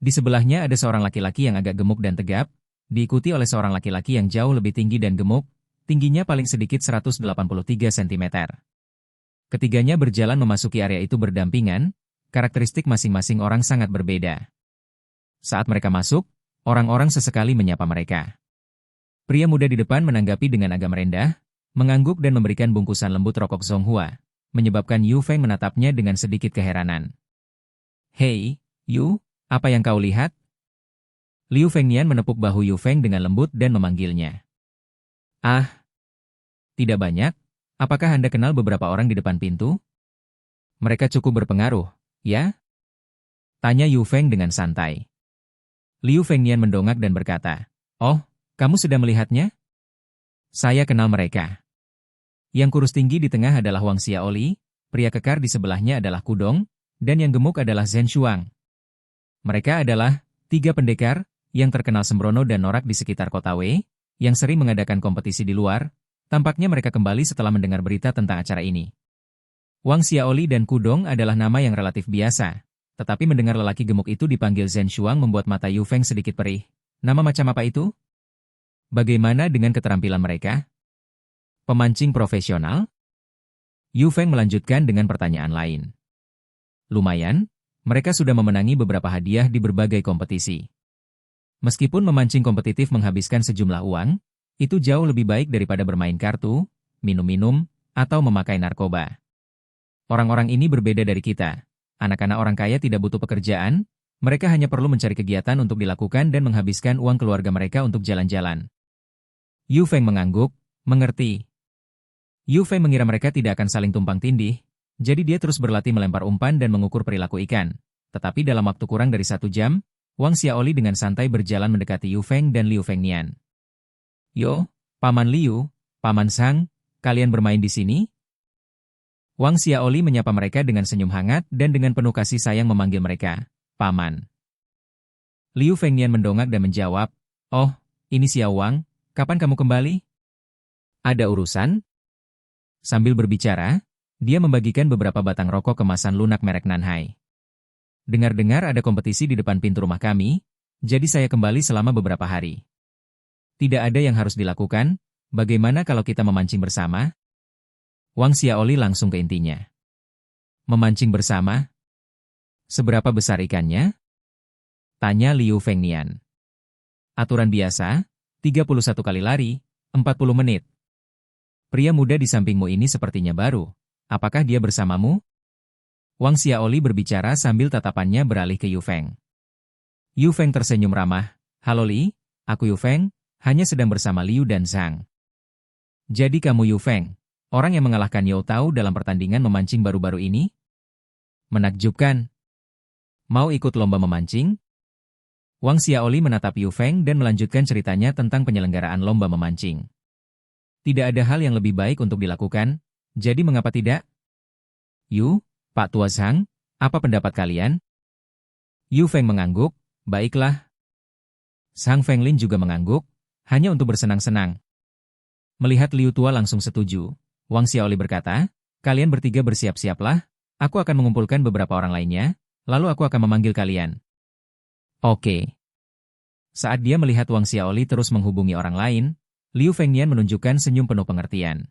Di sebelahnya ada seorang laki-laki yang agak gemuk dan tegap, diikuti oleh seorang laki-laki yang jauh lebih tinggi dan gemuk, tingginya paling sedikit 183 cm. Ketiganya berjalan memasuki area itu berdampingan, karakteristik masing-masing orang sangat berbeda. Saat mereka masuk, orang-orang sesekali menyapa mereka. Pria muda di depan menanggapi dengan agak merendah, mengangguk dan memberikan bungkusan lembut rokok Zonghua, menyebabkan Yu Feng menatapnya dengan sedikit keheranan. Hei, Yu, apa yang kau lihat? Liu Fengnian menepuk bahu Yu Feng dengan lembut dan memanggilnya. Ah, tidak banyak. Apakah Anda kenal beberapa orang di depan pintu? Mereka cukup berpengaruh, ya? Tanya Yu Feng dengan santai. Liu Fengnian mendongak dan berkata, "Oh, kamu sudah melihatnya? Saya kenal mereka. Yang kurus tinggi di tengah adalah Wang Xiaoli, pria kekar di sebelahnya adalah Kudong, dan yang gemuk adalah Zhen Shuang. Mereka adalah 3 pendekar yang terkenal sembrono dan norak di sekitar kota Wei, yang sering mengadakan kompetisi di luar. Tampaknya mereka kembali setelah mendengar berita tentang acara ini." Wang Xiaoli dan Kudong adalah nama yang relatif biasa, tetapi mendengar lelaki gemuk itu dipanggil Zhen Shuang membuat mata Yu Feng sedikit perih. Nama macam apa itu? Bagaimana dengan keterampilan mereka? Pemancing profesional? Yu Feng melanjutkan dengan pertanyaan lain. Lumayan, mereka sudah memenangi beberapa hadiah di berbagai kompetisi. Meskipun memancing kompetitif menghabiskan sejumlah uang, itu jauh lebih baik daripada bermain kartu, minum-minum, atau memakai narkoba. Orang-orang ini berbeda dari kita. Anak-anak orang kaya tidak butuh pekerjaan, mereka hanya perlu mencari kegiatan untuk dilakukan dan menghabiskan uang keluarga mereka untuk jalan-jalan. Yu Feng mengangguk, mengerti. Yu Feng mengira mereka tidak akan saling tumpang tindih, jadi dia terus berlatih melempar umpan dan mengukur perilaku ikan. Tetapi dalam waktu kurang dari 1 jam, Wang Xiaoli dengan santai berjalan mendekati Yu Feng dan Liu Fengnian. "Yo, Paman Liu, Paman Sang, kalian bermain di sini?" Wang Xiaoli menyapa mereka dengan senyum hangat dan dengan penuh kasih sayang memanggil mereka, "Paman." Liu Fengnian mendongak dan menjawab, "Oh, ini Xiao Wang, kapan kamu kembali? Ada urusan?" Sambil berbicara, dia membagikan beberapa batang rokok kemasan lunak merek Nanhai. "Dengar-dengar ada kompetisi di depan pintu rumah kami, jadi saya kembali selama beberapa hari. Tidak ada yang harus dilakukan, bagaimana kalau kita memancing bersama?" Wang Xiaoli langsung ke intinya. "Memancing bersama? Seberapa besar ikannya?" Tanya Liu Fengnian. "Aturan biasa, 31 kali lari, 40 menit. Pria muda di sampingmu ini sepertinya baru. Apakah dia bersamamu?" Wang Xiaoli berbicara sambil tatapannya beralih ke Yu Feng. Yu Feng tersenyum ramah, "Halo Li, aku Yu Feng, hanya sedang bersama Liu dan Zhang." "Jadi kamu Yu Feng, orang yang mengalahkan Yao Tao dalam pertandingan memancing baru-baru ini? Menakjubkan. Mau ikut lomba memancing?" Wang Xiaoli menatap Yu Feng dan melanjutkan ceritanya tentang penyelenggaraan lomba memancing. "Tidak ada hal yang lebih baik untuk dilakukan, jadi mengapa tidak?" "Yu, Pak Tua Zhang, apa pendapat kalian?" Yu Feng mengangguk, "Baiklah." Zhang Fenglin juga mengangguk, hanya untuk bersenang-senang. Melihat Liu Tua langsung setuju, Wang Xiaoli berkata, "Kalian bertiga bersiap-siaplah, aku akan mengumpulkan beberapa orang lainnya, lalu aku akan memanggil kalian." "Oke." Saat dia melihat Wang Xiaoli terus menghubungi orang lain, Liu Fengnian menunjukkan senyum penuh pengertian.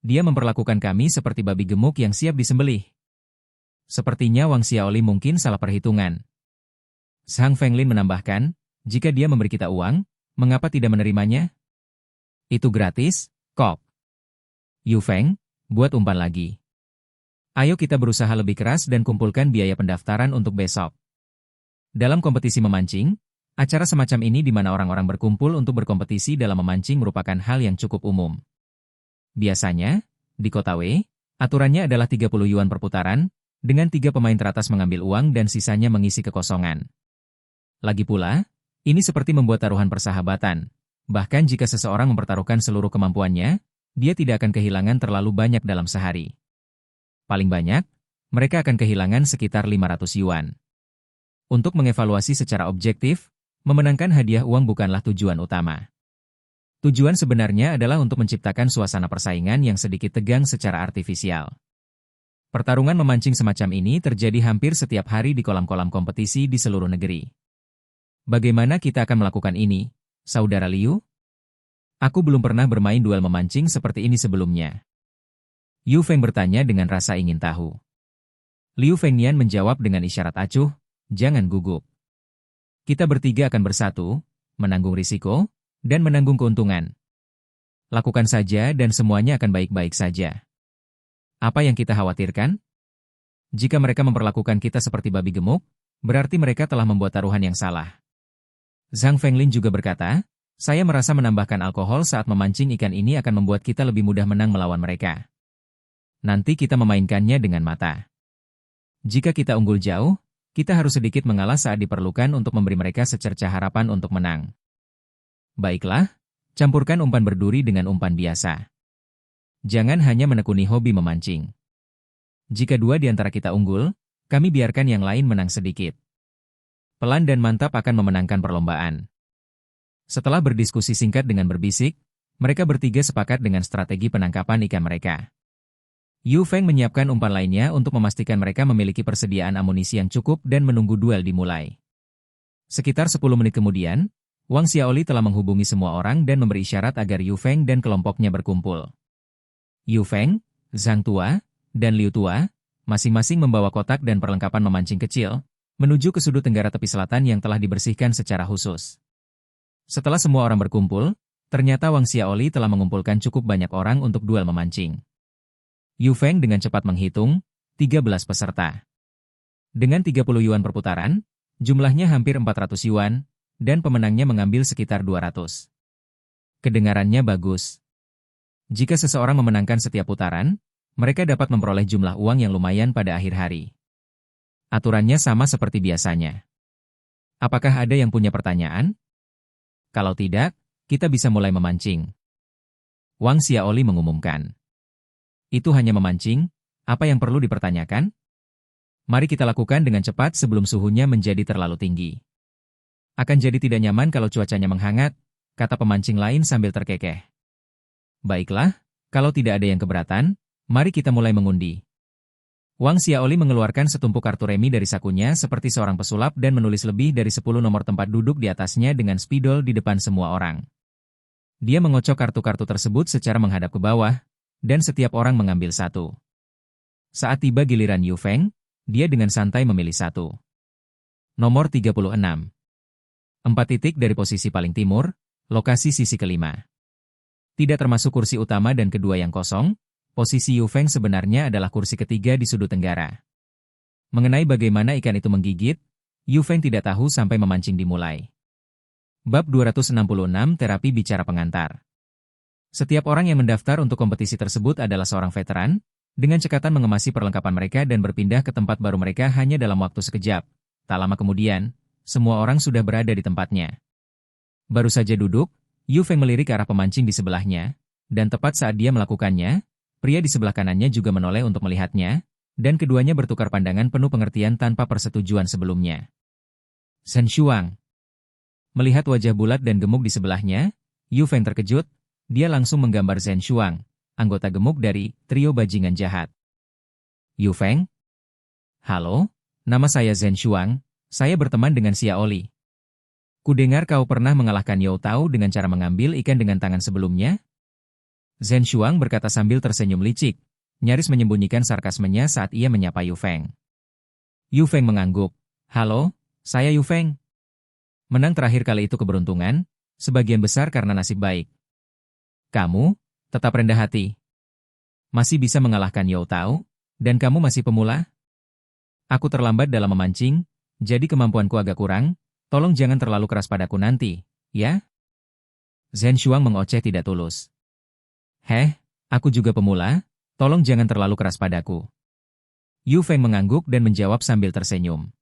"Dia memperlakukan kami seperti babi gemuk yang siap disembelih." Sepertinya Wang Xiaoli mungkin salah perhitungan. Zhang Fenglin menambahkan, "Jika dia memberi kita uang, mengapa tidak menerimanya? Itu gratis, kok." "Yu Feng, buat umpan lagi. Ayo kita berusaha lebih keras dan kumpulkan biaya pendaftaran untuk besok." Dalam kompetisi memancing, acara semacam ini di mana orang-orang berkumpul untuk berkompetisi dalam memancing merupakan hal yang cukup umum. Biasanya, di kota Wei, aturannya adalah 30 yuan per putaran, dengan 3 pemain teratas mengambil uang dan sisanya mengisi kekosongan. Lagi pula, ini seperti membuat taruhan persahabatan. Bahkan jika seseorang mempertaruhkan seluruh kemampuannya, dia tidak akan kehilangan terlalu banyak dalam sehari. Paling banyak, mereka akan kehilangan sekitar 500 yuan. Untuk mengevaluasi secara objektif, memenangkan hadiah uang bukanlah tujuan utama. Tujuan sebenarnya adalah untuk menciptakan suasana persaingan yang sedikit tegang secara artifisial. Pertarungan memancing semacam ini terjadi hampir setiap hari di kolam-kolam kompetisi di seluruh negeri. "Bagaimana kita akan melakukan ini, Saudara Liu? Aku belum pernah bermain duel memancing seperti ini sebelumnya." Yu Feng bertanya dengan rasa ingin tahu. Liu Fengnian menjawab dengan isyarat acuh, "Jangan gugup. Kita bertiga akan bersatu, menanggung risiko, dan menanggung keuntungan. Lakukan saja dan semuanya akan baik-baik saja. Apa yang kita khawatirkan? Jika mereka memperlakukan kita seperti babi gemuk, berarti mereka telah membuat taruhan yang salah." Zhang Fenglin juga berkata, "Saya merasa menambahkan alkohol saat memancing ikan ini akan membuat kita lebih mudah menang melawan mereka. Nanti kita memainkannya dengan mata. Jika kita unggul jauh, kita harus sedikit mengalah saat diperlukan untuk memberi mereka secerca harapan untuk menang. Baiklah, campurkan umpan berduri dengan umpan biasa. Jangan hanya menekuni hobi memancing. Jika dua di antara kita unggul, kami biarkan yang lain menang sedikit. Pelan dan mantap akan memenangkan perlombaan. Setelah berdiskusi singkat dengan berbisik, mereka bertiga sepakat dengan strategi penangkapan ikan mereka. Yu Feng menyiapkan umpan lainnya untuk memastikan mereka memiliki persediaan amunisi yang cukup dan menunggu duel dimulai. Sekitar 10 menit kemudian, Wang Xiaoli telah menghubungi semua orang dan memberi isyarat agar Yu Feng dan kelompoknya berkumpul. Yu Feng, Zhang Tua, dan Liu Tua, masing-masing membawa kotak dan perlengkapan memancing kecil, menuju ke sudut tenggara tepi selatan yang telah dibersihkan secara khusus. Setelah semua orang berkumpul, ternyata Wang Xiaoli telah mengumpulkan cukup banyak orang untuk duel memancing. Yu Feng dengan cepat menghitung 13 peserta. Dengan 30 yuan per putaran, jumlahnya hampir 400 yuan, dan pemenangnya mengambil sekitar 200. Kedengarannya bagus. Jika seseorang memenangkan setiap putaran, mereka dapat memperoleh jumlah uang yang lumayan pada akhir hari. Aturannya sama seperti biasanya. Apakah ada yang punya pertanyaan? Kalau tidak, kita bisa mulai memancing. Wang Xiaoli mengumumkan. Itu hanya memancing, apa yang perlu dipertanyakan? Mari kita lakukan dengan cepat sebelum suhunya menjadi terlalu tinggi. Akan jadi tidak nyaman kalau cuacanya menghangat, kata pemancing lain sambil terkekeh. Baiklah, kalau tidak ada yang keberatan, mari kita mulai mengundi. Wang Xiaoli mengeluarkan setumpuk kartu remi dari sakunya seperti seorang pesulap dan menulis lebih dari 10 nomor tempat duduk di atasnya dengan spidol di depan semua orang. Dia mengocok kartu-kartu tersebut secara menghadap ke bawah, dan setiap orang mengambil satu. Saat tiba giliran Yu Feng, dia dengan santai memilih satu. Nomor 36. 4 titik dari posisi paling timur, lokasi sisi kelima. Tidak termasuk kursi utama dan kedua yang kosong, posisi Yu Feng sebenarnya adalah kursi ketiga di sudut tenggara. Mengenai bagaimana ikan itu menggigit, Yu Feng tidak tahu sampai memancing dimulai. Bab 266 Terapi Bicara Pengantar. Setiap orang yang mendaftar untuk kompetisi tersebut adalah seorang veteran, dengan cekatan mengemasi perlengkapan mereka dan berpindah ke tempat baru mereka hanya dalam waktu sekejap. Tak lama kemudian, semua orang sudah berada di tempatnya. Baru saja duduk, Yu Feng melirik ke arah pemancing di sebelahnya, dan tepat saat dia melakukannya, pria di sebelah kanannya juga menoleh untuk melihatnya, dan keduanya bertukar pandangan penuh pengertian tanpa persetujuan sebelumnya. Zhen Shuang. Melihat wajah bulat dan gemuk di sebelahnya, Yu Feng terkejut. Dia langsung menggambar Zhen Shuang, anggota gemuk dari trio bajingan jahat. Yu Feng? Halo, nama saya Zhen Shuang, saya berteman dengan Xiaoli. Kudengar kau pernah mengalahkan You Tao dengan cara mengambil ikan dengan tangan sebelumnya? Zhen Shuang berkata sambil tersenyum licik, nyaris menyembunyikan sarkasmenya saat ia menyapa Yu Feng. Yu Feng mengangguk. Halo, saya Yu Feng. Menang terakhir kali itu keberuntungan, sebagian besar karena nasib baik. Kamu, tetap rendah hati. Masih bisa mengalahkan You Tao, dan kamu masih pemula? Aku terlambat dalam memancing, jadi kemampuanku agak kurang, tolong jangan terlalu keras padaku nanti, ya? Zhen Shuang mengoceh tidak tulus. Aku juga pemula, tolong jangan terlalu keras padaku. Yu Feng mengangguk dan menjawab sambil tersenyum.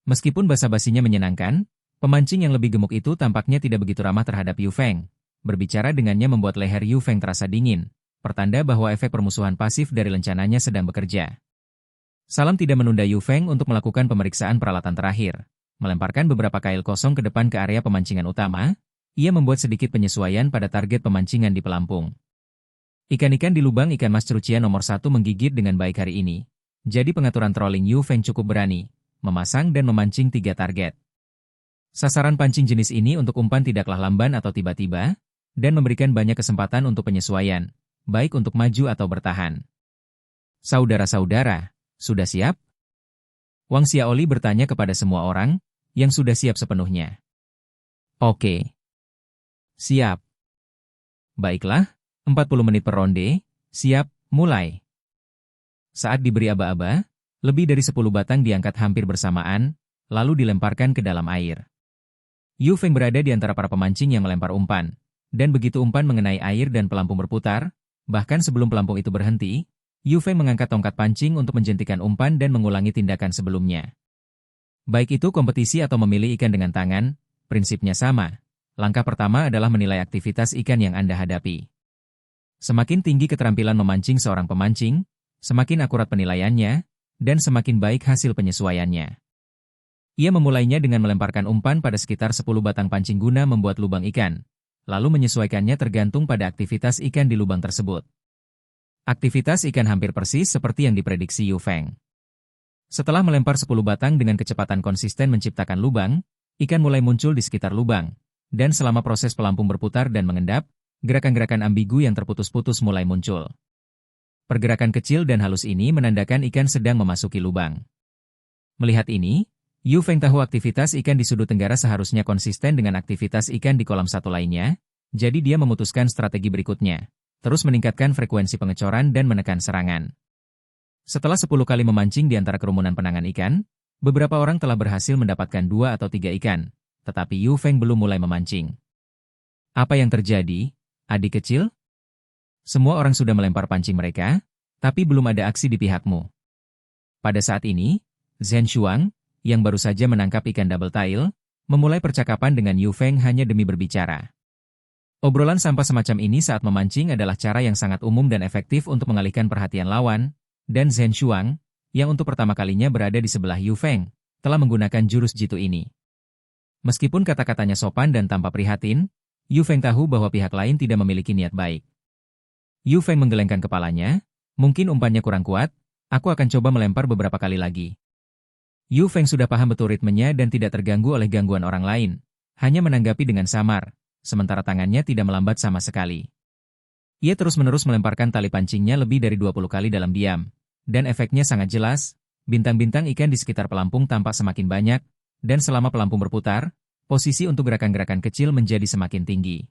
Meskipun basa-basinya menyenangkan, pemancing yang lebih gemuk itu tampaknya tidak begitu ramah terhadap Yu Feng. Berbicara dengannya membuat leher Yu Feng terasa dingin, pertanda bahwa efek permusuhan pasif dari lencananya sedang bekerja. Salam tidak menunda Yu Feng untuk melakukan pemeriksaan peralatan terakhir. Melemparkan beberapa kail kosong ke depan ke area pemancingan utama, ia membuat sedikit penyesuaian pada target pemancingan di pelampung. Ikan-ikan di lubang ikan mas cerucia nomor 1 menggigit dengan baik hari ini. Jadi pengaturan trolling Yu Feng cukup berani, memasang dan memancing 3 target. Sasaran pancing jenis ini untuk umpan tidaklah lamban atau tiba-tiba, dan memberikan banyak kesempatan untuk penyesuaian, baik untuk maju atau bertahan. Saudara-saudara, sudah siap? Wang Xiaoli bertanya kepada semua orang, yang sudah siap sepenuhnya. Oke. Siap. Baiklah, 40 menit per ronde, siap, mulai. Saat diberi aba-aba, lebih dari 10 batang diangkat hampir bersamaan, lalu dilemparkan ke dalam air. Yu Feng berada di antara para pemancing yang melempar umpan, dan begitu umpan mengenai air dan pelampung berputar, bahkan sebelum pelampung itu berhenti, Yu Feng mengangkat tongkat pancing untuk menjentikan umpan dan mengulangi tindakan sebelumnya. Baik itu kompetisi atau memilih ikan dengan tangan, prinsipnya sama. Langkah pertama adalah menilai aktivitas ikan yang Anda hadapi. Semakin tinggi keterampilan memancing seorang pemancing, semakin akurat penilaiannya, dan semakin baik hasil penyesuaiannya. Ia memulainya dengan melemparkan umpan pada sekitar 10 batang pancing guna membuat lubang ikan, lalu menyesuaikannya tergantung pada aktivitas ikan di lubang tersebut. Aktivitas ikan hampir persis seperti yang diprediksi Yu Feng. Setelah melempar 10 batang dengan kecepatan konsisten menciptakan lubang, ikan mulai muncul di sekitar lubang, dan selama proses pelampung berputar dan mengendap, gerakan-gerakan ambigu yang terputus-putus mulai muncul. Pergerakan kecil dan halus ini menandakan ikan sedang memasuki lubang. Melihat ini, Yu Feng tahu aktivitas ikan di sudut tenggara seharusnya konsisten dengan aktivitas ikan di kolam satu lainnya, jadi dia memutuskan strategi berikutnya, terus meningkatkan frekuensi pengecoran dan menekan serangan. Setelah 10 kali memancing di antara kerumunan penangan ikan, beberapa orang telah berhasil mendapatkan 2 atau 3 ikan, tetapi Yu Feng belum mulai memancing. Apa yang terjadi, adik kecil? Semua orang sudah melempar pancing mereka, tapi belum ada aksi di pihakmu. Pada saat ini, Zhen Shuang, yang baru saja menangkap ikan double tail, memulai percakapan dengan Yu Feng hanya demi berbicara. Obrolan sampah semacam ini saat memancing adalah cara yang sangat umum dan efektif untuk mengalihkan perhatian lawan, dan Zhen Shuang, yang untuk pertama kalinya berada di sebelah Yu Feng, telah menggunakan jurus jitu ini. Meskipun kata-katanya sopan dan tanpa prihatin, Yu Feng tahu bahwa pihak lain tidak memiliki niat baik. Yu Feng menggelengkan kepalanya, mungkin umpannya kurang kuat, aku akan coba melempar beberapa kali lagi. Yu Feng sudah paham betul ritmenya dan tidak terganggu oleh gangguan orang lain, hanya menanggapi dengan samar, sementara tangannya tidak melambat sama sekali. Ia terus-menerus melemparkan tali pancingnya lebih dari 20 kali dalam diam, dan efeknya sangat jelas, bintang-bintang ikan di sekitar pelampung tampak semakin banyak, dan selama pelampung berputar, posisi untuk gerakan-gerakan kecil menjadi semakin tinggi.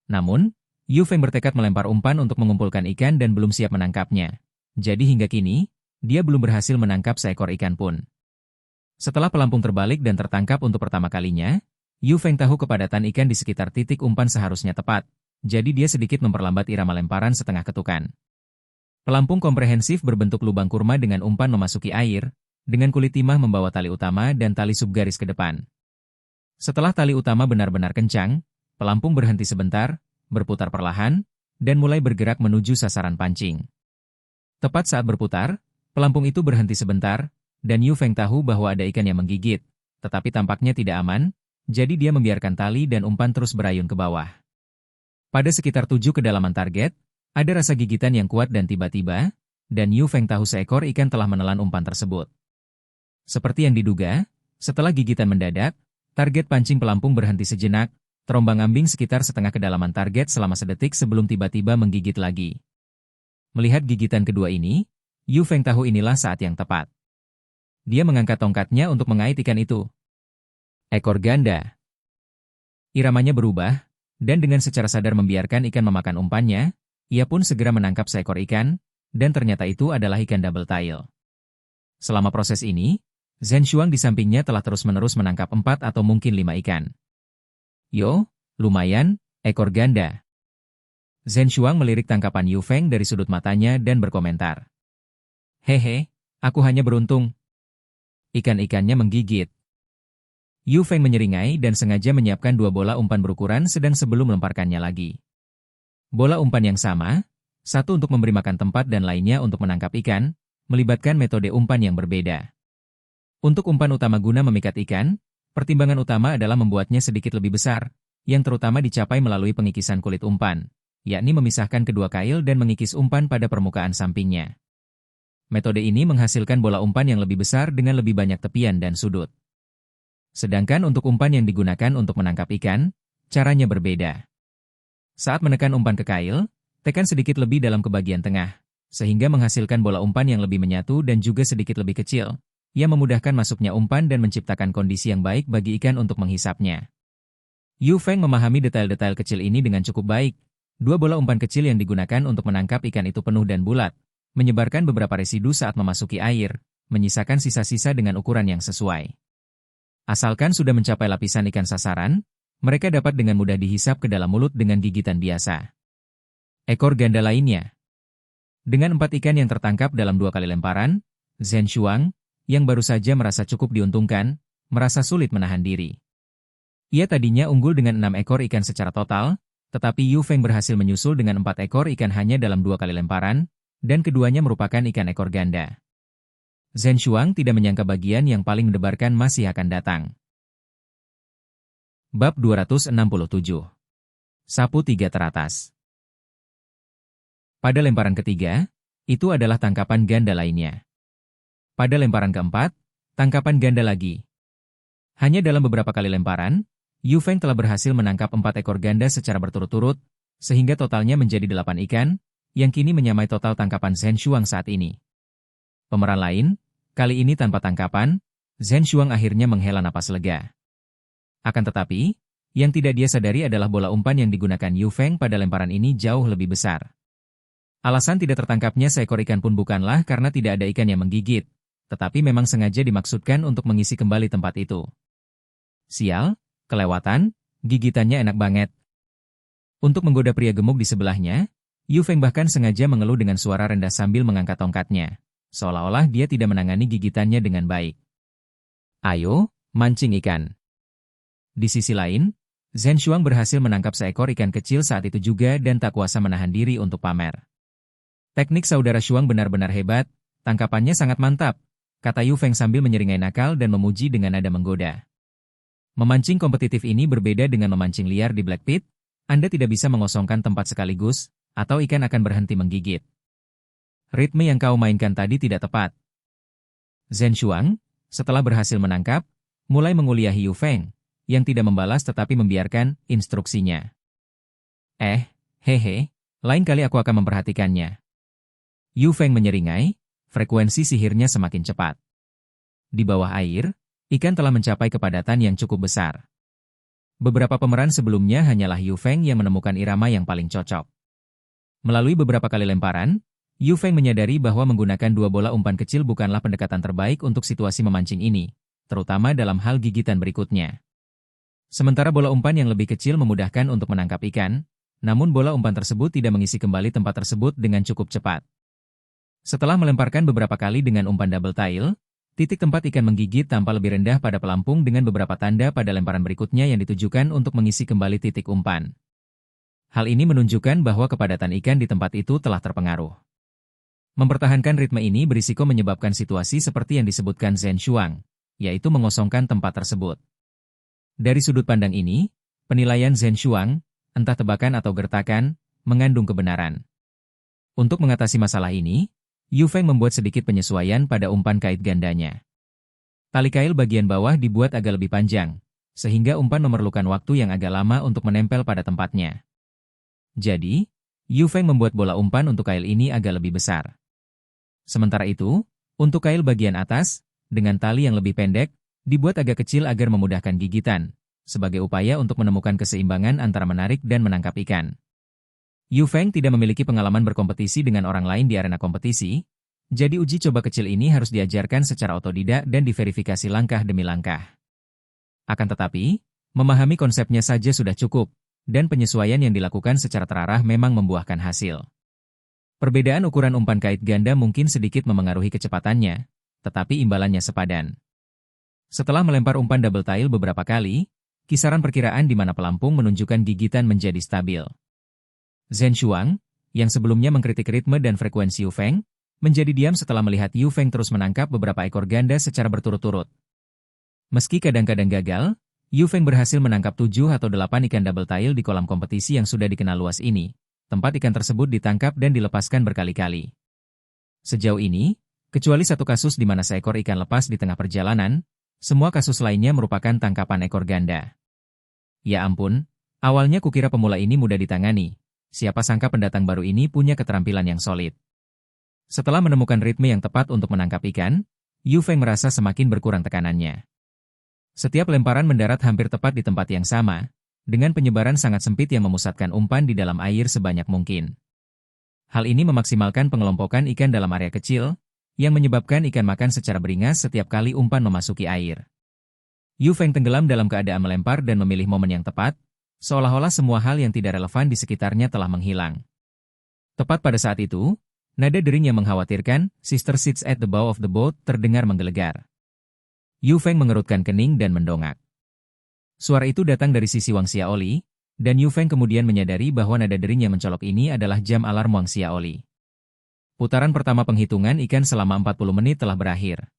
Namun, Yu Feng bertekad melempar umpan untuk mengumpulkan ikan dan belum siap menangkapnya. Jadi hingga kini, dia belum berhasil menangkap seekor ikan pun. Setelah pelampung terbalik dan tertangkap untuk pertama kalinya, Yu Feng tahu kepadatan ikan di sekitar titik umpan seharusnya tepat, jadi dia sedikit memperlambat irama lemparan setengah ketukan. Pelampung komprehensif berbentuk lubang kurma dengan umpan memasuki air, dengan kulit timah membawa tali utama dan tali subgaris ke depan. Setelah tali utama benar-benar kencang, pelampung berhenti sebentar, berputar perlahan, dan mulai bergerak menuju sasaran pancing. Tepat saat berputar, pelampung itu berhenti sebentar, dan Yu Feng tahu bahwa ada ikan yang menggigit, tetapi tampaknya tidak aman, jadi dia membiarkan tali dan umpan terus berayun ke bawah. Pada sekitar 7 kedalaman target, ada rasa gigitan yang kuat dan tiba-tiba, dan Yu Feng tahu seekor ikan telah menelan umpan tersebut. Seperti yang diduga, setelah gigitan mendadak, target pancing pelampung berhenti sejenak, terombang-ambing sekitar setengah kedalaman target selama sedetik sebelum tiba-tiba menggigit lagi. Melihat gigitan kedua ini, Yu Feng tahu inilah saat yang tepat. Dia mengangkat tongkatnya untuk mengait ikan itu. Ekor ganda. Iramanya berubah, dan dengan secara sadar membiarkan ikan memakan umpannya, ia pun segera menangkap seekor ikan, dan ternyata itu adalah ikan double tail. Selama proses ini, Zhen Shuang di sampingnya telah terus-menerus menangkap 4 atau mungkin 5 ikan. Yo, lumayan, ekor ganda. Zhen Shuang melirik tangkapan Yu Feng dari sudut matanya dan berkomentar. Hehe, aku hanya beruntung. Ikan-ikannya menggigit. Yu Feng menyeringai dan sengaja menyiapkan 2 bola umpan berukuran sedang sebelum melemparkannya lagi. Bola umpan yang sama, satu untuk memberi makan tempat dan lainnya untuk menangkap ikan, melibatkan metode umpan yang berbeda. Untuk umpan utama guna memikat ikan, pertimbangan utama adalah membuatnya sedikit lebih besar, yang terutama dicapai melalui pengikisan kulit umpan, yakni memisahkan kedua kail dan mengikis umpan pada permukaan sampingnya. Metode ini menghasilkan bola umpan yang lebih besar dengan lebih banyak tepian dan sudut. Sedangkan untuk umpan yang digunakan untuk menangkap ikan, caranya berbeda. Saat menekan umpan ke kail, tekan sedikit lebih dalam ke bagian tengah, sehingga menghasilkan bola umpan yang lebih menyatu dan juga sedikit lebih kecil, yang memudahkan masuknya umpan dan menciptakan kondisi yang baik bagi ikan untuk menghisapnya. Yu Feng memahami detail-detail kecil ini dengan cukup baik. 2 bola umpan kecil yang digunakan untuk menangkap ikan itu penuh dan bulat, menyebarkan beberapa residu saat memasuki air, menyisakan sisa-sisa dengan ukuran yang sesuai. Asalkan sudah mencapai lapisan ikan sasaran, mereka dapat dengan mudah dihisap ke dalam mulut dengan gigitan biasa. Ekor ganda lainnya. Dengan 4 ikan yang tertangkap dalam 2 kali lemparan, Zhen Shuang, yang baru saja merasa cukup diuntungkan, merasa sulit menahan diri. Ia tadinya unggul dengan 6 ekor ikan secara total, tetapi Yu Feng berhasil menyusul dengan 4 ekor ikan hanya dalam 2 kali lemparan, dan keduanya merupakan ikan ekor ganda. Zhen Xuang tidak menyangka bagian yang paling mendebarkan masih akan datang. Bab 267. Sapu 3 teratas. Pada lemparan ketiga, itu adalah tangkapan ganda lainnya. Pada lemparan keempat, tangkapan ganda lagi. Hanya dalam beberapa kali lemparan, Yu Feng telah berhasil menangkap 4 ekor ganda secara berturut-turut, sehingga totalnya menjadi 8 ikan, yang kini menyamai total tangkapan Zhen Xuang saat ini. Pemeran lain, kali ini tanpa tangkapan, Zhen Xuang akhirnya menghela napas lega. Akan tetapi, yang tidak dia sadari adalah bola umpan yang digunakan Yu Feng pada lemparan ini jauh lebih besar. Alasan tidak tertangkapnya seekor ikan pun bukanlah karena tidak ada ikan yang menggigit, tetapi memang sengaja dimaksudkan untuk mengisi kembali tempat itu. Sial, kelewatan, gigitannya enak banget. Untuk menggoda pria gemuk di sebelahnya, Yu Feng bahkan sengaja mengeluh dengan suara rendah sambil mengangkat tongkatnya, seolah-olah dia tidak menangani gigitannya dengan baik. Ayo, mancing ikan. Di sisi lain, Zhen Xuang berhasil menangkap seekor ikan kecil saat itu juga dan tak kuasa menahan diri untuk pamer. Teknik saudara Xuang benar-benar hebat, tangkapannya sangat mantap, kata Yu Feng sambil menyeringai nakal dan memuji dengan nada menggoda. Memancing kompetitif ini berbeda dengan memancing liar di Black Pit, Anda tidak bisa mengosongkan tempat sekaligus, atau ikan akan berhenti menggigit. Ritme yang kau mainkan tadi tidak tepat. Zhen Xuang, setelah berhasil menangkap, mulai menguliahi Yu Feng, yang tidak membalas tetapi membiarkan instruksinya. Hehe, lain kali aku akan memperhatikannya. Yu Feng menyeringai, frekuensi sihirnya semakin cepat. Di bawah air, ikan telah mencapai kepadatan yang cukup besar. Beberapa pemeran sebelumnya hanyalah Yu Feng yang menemukan irama yang paling cocok. Melalui beberapa kali lemparan, Yu Feng menyadari bahwa menggunakan 2 bola umpan kecil bukanlah pendekatan terbaik untuk situasi memancing ini, terutama dalam hal gigitan berikutnya. Sementara bola umpan yang lebih kecil memudahkan untuk menangkap ikan, namun bola umpan tersebut tidak mengisi kembali tempat tersebut dengan cukup cepat. Setelah melemparkan beberapa kali dengan umpan double tail, titik tempat ikan menggigit tampak lebih rendah pada pelampung dengan beberapa tanda pada lemparan berikutnya yang ditujukan untuk mengisi kembali titik umpan. Hal ini menunjukkan bahwa kepadatan ikan di tempat itu telah terpengaruh. Mempertahankan ritme ini berisiko menyebabkan situasi seperti yang disebutkan Zhen Xuang, yaitu mengosongkan tempat tersebut. Dari sudut pandang ini, penilaian Zhen Xuang, entah tebakan atau gertakan, mengandung kebenaran. Untuk mengatasi masalah ini, Yu Feng membuat sedikit penyesuaian pada umpan kait gandanya. Tali kail bagian bawah dibuat agak lebih panjang, sehingga umpan memerlukan waktu yang agak lama untuk menempel pada tempatnya. Jadi, Yu Feng membuat bola umpan untuk kail ini agak lebih besar. Sementara itu, untuk kail bagian atas, dengan tali yang lebih pendek, dibuat agak kecil agar memudahkan gigitan, sebagai upaya untuk menemukan keseimbangan antara menarik dan menangkap ikan. Yu Feng tidak memiliki pengalaman berkompetisi dengan orang lain di arena kompetisi, jadi uji coba kecil ini harus diajarkan secara otodidak dan diverifikasi langkah demi langkah. Akan tetapi, memahami konsepnya saja sudah cukup, dan penyesuaian yang dilakukan secara terarah memang membuahkan hasil. Perbedaan ukuran umpan kait ganda mungkin sedikit memengaruhi kecepatannya, tetapi imbalannya sepadan. Setelah melempar umpan double tail beberapa kali, kisaran perkiraan di mana pelampung menunjukkan gigitan menjadi stabil. Zhen Xuang, yang sebelumnya mengkritik ritme dan frekuensi Yu Feng, menjadi diam setelah melihat Yu Feng terus menangkap beberapa ekor ganda secara berturut-turut. Meski kadang-kadang gagal, Yu Feng berhasil menangkap 7 atau 8 ikan double tail di kolam kompetisi yang sudah dikenal luas ini. Tempat ikan tersebut ditangkap dan dilepaskan berkali-kali. Sejauh ini, kecuali satu kasus di mana seekor ikan lepas di tengah perjalanan, semua kasus lainnya merupakan tangkapan ekor ganda. Ya ampun, awalnya kukira pemula ini mudah ditangani. Siapa sangka pendatang baru ini punya keterampilan yang solid. Setelah menemukan ritme yang tepat untuk menangkap ikan, Yu Feng merasa semakin berkurang tekanannya. Setiap lemparan mendarat hampir tepat di tempat yang sama, dengan penyebaran sangat sempit yang memusatkan umpan di dalam air sebanyak mungkin. Hal ini memaksimalkan pengelompokan ikan dalam area kecil, yang menyebabkan ikan makan secara beringas setiap kali umpan memasuki air. Yu Feng tenggelam dalam keadaan melempar dan memilih momen yang tepat, seolah-olah semua hal yang tidak relevan di sekitarnya telah menghilang. Tepat pada saat itu, Nada dering yang mengkhawatirkan, "Sister sits at the bow of the boat," terdengar menggelegar. Yu Feng mengerutkan kening dan mendongak. Suara itu datang dari sisi Wang Xiaoli, dan Yu Feng kemudian menyadari bahwa nada dering yang mencolok ini adalah jam alarm Wang Xiaoli. Putaran pertama penghitungan ikan selama 40 menit telah berakhir.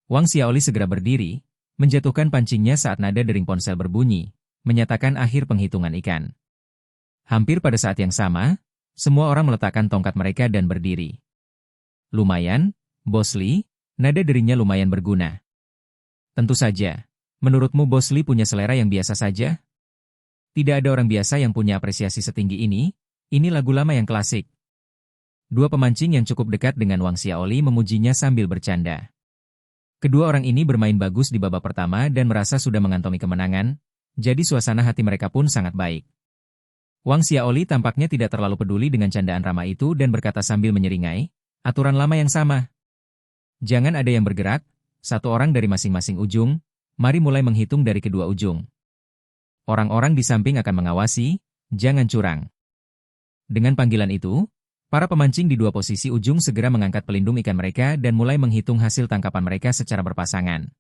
Wang Xiaoli segera berdiri, menjatuhkan pancingnya saat nada dering ponsel berbunyi, menyatakan akhir penghitungan ikan. Hampir pada saat yang sama, semua orang meletakkan tongkat mereka dan berdiri. Lumayan, Bos Li, nada deringnya lumayan berguna. Tentu saja, menurutmu Bos Li punya selera yang biasa saja? Tidak ada orang biasa yang punya apresiasi setinggi ini lagu lama yang klasik. Dua pemancing yang cukup dekat dengan Wang Xiaoli memujinya sambil bercanda. Kedua orang ini bermain bagus di babak pertama dan merasa sudah mengantongi kemenangan, jadi suasana hati mereka pun sangat baik. Wang Xiaoli tampaknya tidak terlalu peduli dengan candaan ramah itu dan berkata sambil menyeringai, "Aturan lama yang sama. Jangan ada yang bergerak, satu orang dari masing-masing ujung, mari mulai menghitung dari kedua ujung. Orang-orang di samping akan mengawasi, jangan curang." Dengan panggilan itu, para pemancing di dua posisi ujung segera mengangkat pelindung ikan mereka dan mulai menghitung hasil tangkapan mereka secara berpasangan.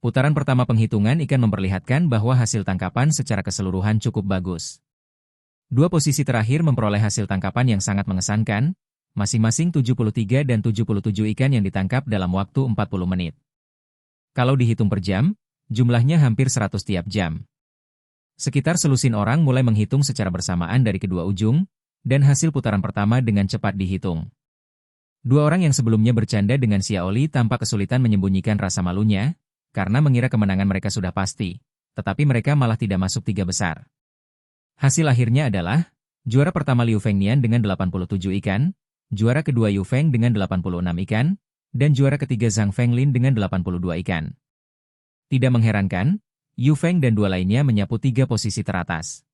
Putaran pertama penghitungan ikan memperlihatkan bahwa hasil tangkapan secara keseluruhan cukup bagus. Dua posisi terakhir memperoleh hasil tangkapan yang sangat mengesankan, masing-masing 73 dan 77 ikan yang ditangkap dalam waktu 40 menit. Kalau dihitung per jam, jumlahnya hampir 100 tiap jam. Sekitar selusin orang mulai menghitung secara bersamaan dari kedua ujung, dan hasil putaran pertama dengan cepat dihitung. Dua orang yang sebelumnya bercanda dengan Xiaoli tampak kesulitan menyembunyikan rasa malunya, karena mengira kemenangan mereka sudah pasti, tetapi mereka malah tidak masuk tiga besar. Hasil akhirnya adalah, juara pertama Liu Fengnian dengan 87 ikan, juara kedua Yu Feng dengan 86 ikan, dan juara ketiga Zhang Fenglin dengan 82 ikan. Tidak mengherankan, Yu Feng dan dua lainnya menyapu tiga posisi teratas.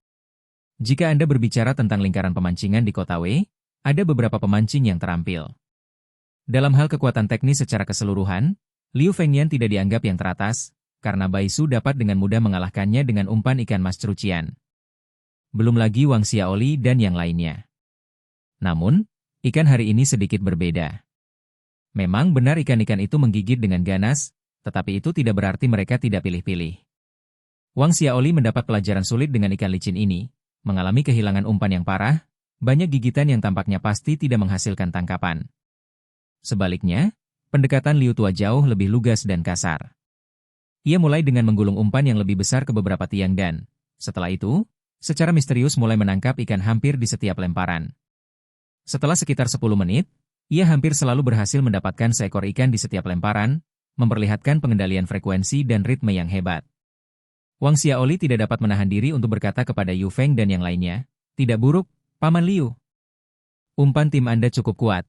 Jika Anda berbicara tentang lingkaran pemancingan di kota Wei, ada beberapa pemancing yang terampil. Dalam hal kekuatan teknis secara keseluruhan, Liu Fengnian tidak dianggap yang teratas, karena Bai Su dapat dengan mudah mengalahkannya dengan umpan ikan mas cerucian. Belum lagi Wang Xiaoli dan yang lainnya. Namun, ikan hari ini sedikit berbeda. Memang benar ikan-ikan itu menggigit dengan ganas, tetapi itu tidak berarti mereka tidak pilih-pilih. Wang Xiaoli mendapat pelajaran sulit dengan ikan licin ini, mengalami kehilangan umpan yang parah, banyak gigitan yang tampaknya pasti tidak menghasilkan tangkapan. Sebaliknya, pendekatan Liu Tua jauh lebih lugas dan kasar. Ia mulai dengan menggulung umpan yang lebih besar ke beberapa tiang dan, setelah itu, secara misterius mulai menangkap ikan hampir di setiap lemparan. Setelah sekitar 10 menit, ia hampir selalu berhasil mendapatkan seekor ikan di setiap lemparan, memperlihatkan pengendalian frekuensi dan ritme yang hebat. Wang Xiaoli tidak dapat menahan diri untuk berkata kepada Yu Feng dan yang lainnya, "Tidak buruk, Paman Liu. Umpan tim Anda cukup kuat."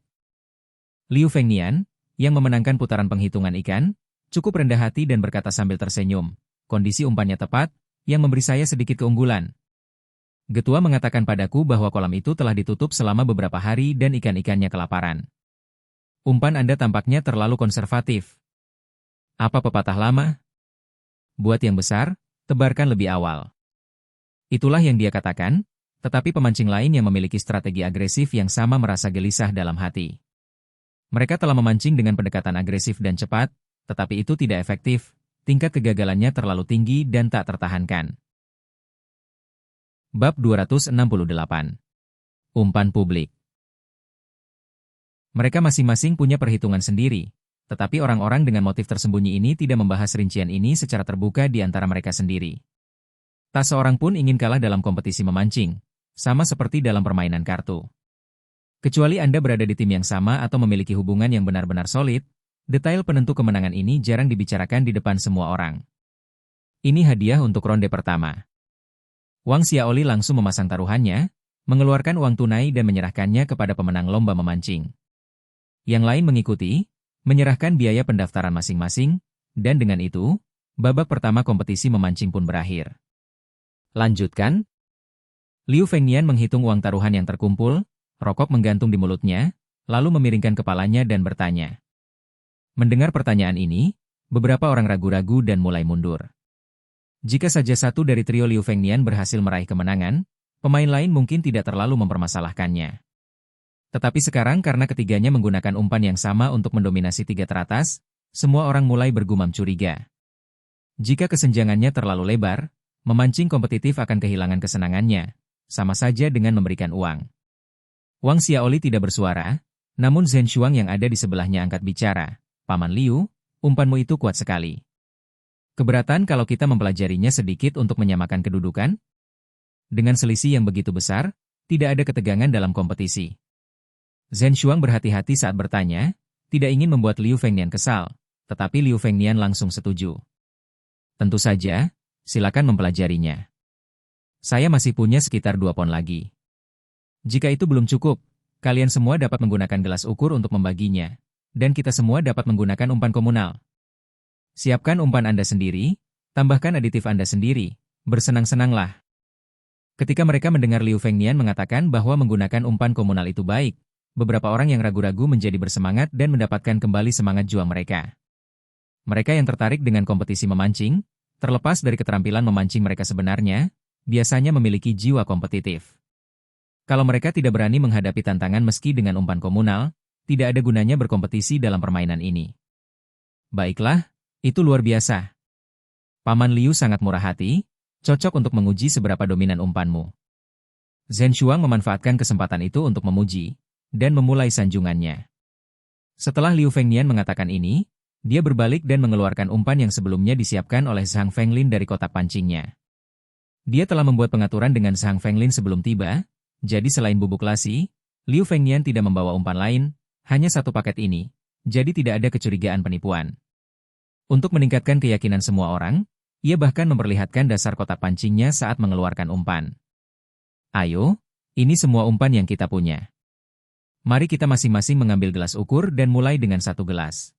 Liu Fengnian, yang memenangkan putaran penghitungan ikan, cukup rendah hati dan berkata sambil tersenyum, "Kondisi umpannya tepat, yang memberi saya sedikit keunggulan. Getua mengatakan padaku bahwa kolam itu telah ditutup selama beberapa hari dan ikan-ikannya kelaparan. Umpan Anda tampaknya terlalu konservatif. Apa pepatah lama? Buat yang besar, tebarkan lebih awal." Itulah yang dia katakan, tetapi pemancing lain yang memiliki strategi agresif yang sama merasa gelisah dalam hati. Mereka telah memancing dengan pendekatan agresif dan cepat, tetapi itu tidak efektif, tingkat kegagalannya terlalu tinggi dan tak tertahankan. Bab 268. Umpan publik. Mereka masing-masing punya perhitungan sendiri, tetapi orang-orang dengan motif tersembunyi ini tidak membahas rincian ini secara terbuka di antara mereka sendiri. Tak seorang pun ingin kalah dalam kompetisi memancing, sama seperti dalam permainan kartu. Kecuali Anda berada di tim yang sama atau memiliki hubungan yang benar-benar solid, detail penentu kemenangan ini jarang dibicarakan di depan semua orang. Ini hadiah untuk ronde pertama. Wang Xiaoli langsung memasang taruhannya, mengeluarkan uang tunai dan menyerahkannya kepada pemenang lomba memancing. Yang lain mengikuti, menyerahkan biaya pendaftaran masing-masing, dan dengan itu, babak pertama kompetisi memancing pun berakhir. Lanjutkan. Liu Fengnian menghitung uang taruhan yang terkumpul, rokok menggantung di mulutnya, lalu memiringkan kepalanya dan bertanya. Mendengar pertanyaan ini, beberapa orang ragu-ragu dan mulai mundur. Jika saja satu dari trio Liu Fengnian berhasil meraih kemenangan, pemain lain mungkin tidak terlalu mempermasalahkannya. Tetapi sekarang karena ketiganya menggunakan umpan yang sama untuk mendominasi tiga teratas, semua orang mulai bergumam curiga. Jika kesenjangannya terlalu lebar, memancing kompetitif akan kehilangan kesenangannya, sama saja dengan memberikan uang. Wang Xiaoli tidak bersuara, namun Zhen Shuang yang ada di sebelahnya angkat bicara. Paman Liu, umpanmu itu kuat sekali. Keberatan kalau kita mempelajarinya sedikit untuk menyamakan kedudukan? Dengan selisih yang begitu besar, tidak ada ketegangan dalam kompetisi. Zhen Shuang berhati-hati saat bertanya, tidak ingin membuat Liu Fengnian kesal, tetapi Liu Fengnian langsung setuju. Tentu saja, silakan mempelajarinya. Saya masih punya sekitar 2 pon lagi. Jika itu belum cukup, kalian semua dapat menggunakan gelas ukur untuk membaginya, dan kita semua dapat menggunakan umpan komunal. Siapkan umpan Anda sendiri, tambahkan aditif Anda sendiri, bersenang-senanglah. Ketika mereka mendengar Liu Fengnian mengatakan bahwa menggunakan umpan komunal itu baik, beberapa orang yang ragu-ragu menjadi bersemangat dan mendapatkan kembali semangat juang mereka. Mereka yang tertarik dengan kompetisi memancing, terlepas dari keterampilan memancing mereka sebenarnya, biasanya memiliki jiwa kompetitif. Kalau mereka tidak berani menghadapi tantangan meski dengan umpan komunal, tidak ada gunanya berkompetisi dalam permainan ini. Baiklah, itu luar biasa. Paman Liu sangat murah hati, cocok untuk menguji seberapa dominan umpanmu. Zhen Shuang memanfaatkan kesempatan itu untuk memuji, dan memulai sanjungannya. Setelah Liu Fengnian mengatakan ini, dia berbalik dan mengeluarkan umpan yang sebelumnya disiapkan oleh Zhang Fenglin dari kotak pancingnya. Dia telah membuat pengaturan dengan Zhang Fenglin sebelum tiba, jadi selain bubuk lasi, Liu Fengnian tidak membawa umpan lain, hanya satu paket ini, jadi tidak ada kecurigaan penipuan. Untuk meningkatkan keyakinan semua orang, ia bahkan memperlihatkan dasar kotak pancingnya saat mengeluarkan umpan. Ayo, ini semua umpan yang kita punya. Mari kita masing-masing mengambil gelas ukur dan mulai dengan 1 gelas.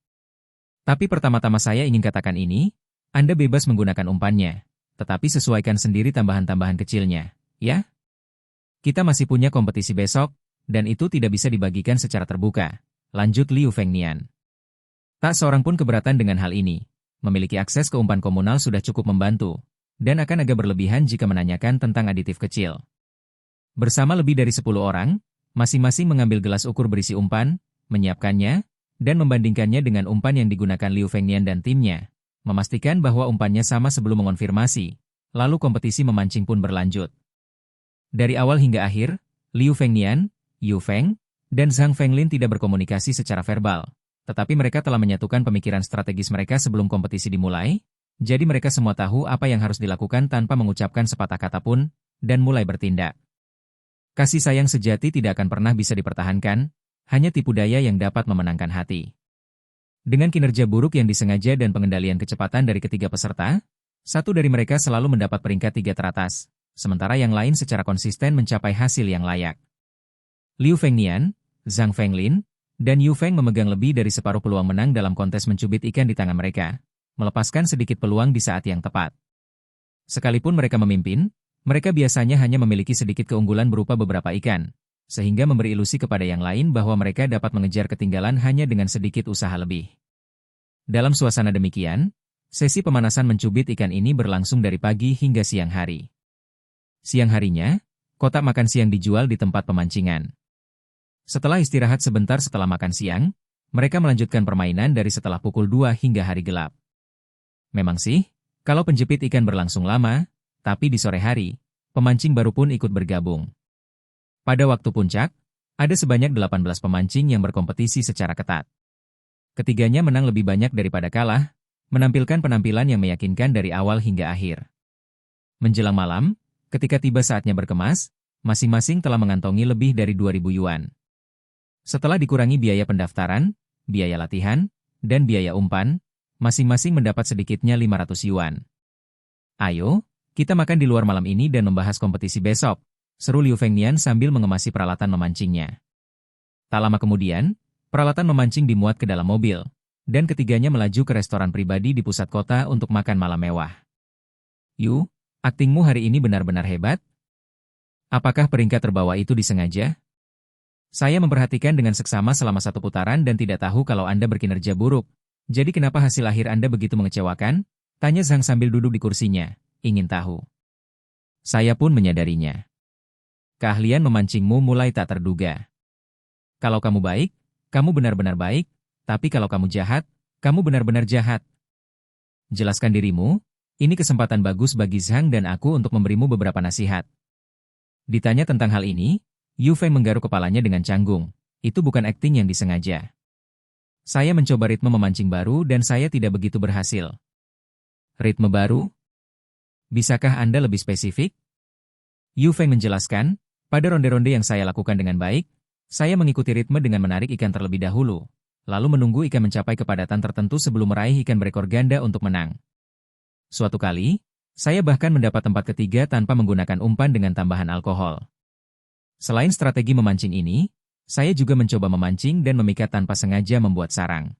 Tapi pertama-tama saya ingin katakan ini, Anda bebas menggunakan umpannya, tetapi sesuaikan sendiri tambahan-tambahan kecilnya, ya? Kita masih punya kompetisi besok, dan itu tidak bisa dibagikan secara terbuka, lanjut Liu Fengnian. Tak seorang pun keberatan dengan hal ini, memiliki akses ke umpan komunal sudah cukup membantu, dan akan agak berlebihan jika menanyakan tentang aditif kecil. Bersama lebih dari 10 orang, masing-masing mengambil gelas ukur berisi umpan, menyiapkannya, dan membandingkannya dengan umpan yang digunakan Liu Fengnian dan timnya, memastikan bahwa umpannya sama sebelum mengonfirmasi, lalu kompetisi memancing pun berlanjut. Dari awal hingga akhir, Liu Fengnian, Yu Feng, dan Zhang Fenglin tidak berkomunikasi secara verbal, tetapi mereka telah menyatukan pemikiran strategis mereka sebelum kompetisi dimulai, jadi mereka semua tahu apa yang harus dilakukan tanpa mengucapkan sepatah kata pun, dan mulai bertindak. Kasih sayang sejati tidak akan pernah bisa dipertahankan, hanya tipu daya yang dapat memenangkan hati. Dengan kinerja buruk yang disengaja dan pengendalian kecepatan dari ketiga peserta, satu dari mereka selalu mendapat peringkat 3 teratas, sementara yang lain secara konsisten mencapai hasil yang layak. Liu Fengnian, Zhang Fenglin, dan Yu Feng memegang lebih dari separuh peluang menang dalam kontes mencubit ikan di tangan mereka, melepaskan sedikit peluang di saat yang tepat. Sekalipun mereka memimpin, mereka biasanya hanya memiliki sedikit keunggulan berupa beberapa ikan, sehingga memberi ilusi kepada yang lain bahwa mereka dapat mengejar ketinggalan hanya dengan sedikit usaha lebih. Dalam suasana demikian, sesi pemanasan mencubit ikan ini berlangsung dari pagi hingga siang hari. Siang harinya, kotak makan siang dijual di tempat pemancingan. Setelah istirahat sebentar setelah makan siang, mereka melanjutkan permainan dari setelah pukul 2 hingga hari gelap. Memang sih, kalau penjepit ikan berlangsung lama, tapi di sore hari, pemancing baru pun ikut bergabung. Pada waktu puncak, ada sebanyak 18 pemancing yang berkompetisi secara ketat. Ketiganya menang lebih banyak daripada kalah, menampilkan penampilan yang meyakinkan dari awal hingga akhir. Menjelang malam, ketika tiba saatnya berkemas, masing-masing telah mengantongi lebih dari 2.000 yuan. Setelah dikurangi biaya pendaftaran, biaya latihan, dan biaya umpan, masing-masing mendapat sedikitnya 500 yuan. Ayo, kita makan di luar malam ini dan membahas kompetisi besok, seru Liu Fengnian sambil mengemasi peralatan memancingnya. Tak lama kemudian, peralatan memancing dimuat ke dalam mobil, dan ketiganya melaju ke restoran pribadi di pusat kota untuk makan malam mewah. Yu, aktingmu hari ini benar-benar hebat. Apakah peringkat terbawa itu disengaja? Saya memperhatikan dengan seksama selama 1 putaran dan tidak tahu kalau Anda berkinerja buruk. Jadi kenapa hasil akhir Anda begitu mengecewakan? Tanya Zhang sambil duduk di kursinya, ingin tahu. Saya pun menyadarinya. Keahlian memancingmu mulai tak terduga. Kalau kamu baik, kamu benar-benar baik, tapi kalau kamu jahat, kamu benar-benar jahat. Jelaskan dirimu, ini kesempatan bagus bagi Zhang dan aku untuk memberimu beberapa nasihat. Ditanya tentang hal ini, Yu Feng menggaruk kepalanya dengan canggung. Itu bukan akting yang disengaja. Saya mencoba ritme memancing baru dan saya tidak begitu berhasil. Ritme baru? Bisakah Anda lebih spesifik? Yu Feng menjelaskan, pada ronde-ronde yang saya lakukan dengan baik, saya mengikuti ritme dengan menarik ikan terlebih dahulu, lalu menunggu ikan mencapai kepadatan tertentu sebelum meraih ikan berekor ganda untuk menang. Suatu kali, saya bahkan mendapat tempat ketiga tanpa menggunakan umpan dengan tambahan alkohol. Selain strategi memancing ini, saya juga mencoba memancing dan memikat tanpa sengaja membuat sarang.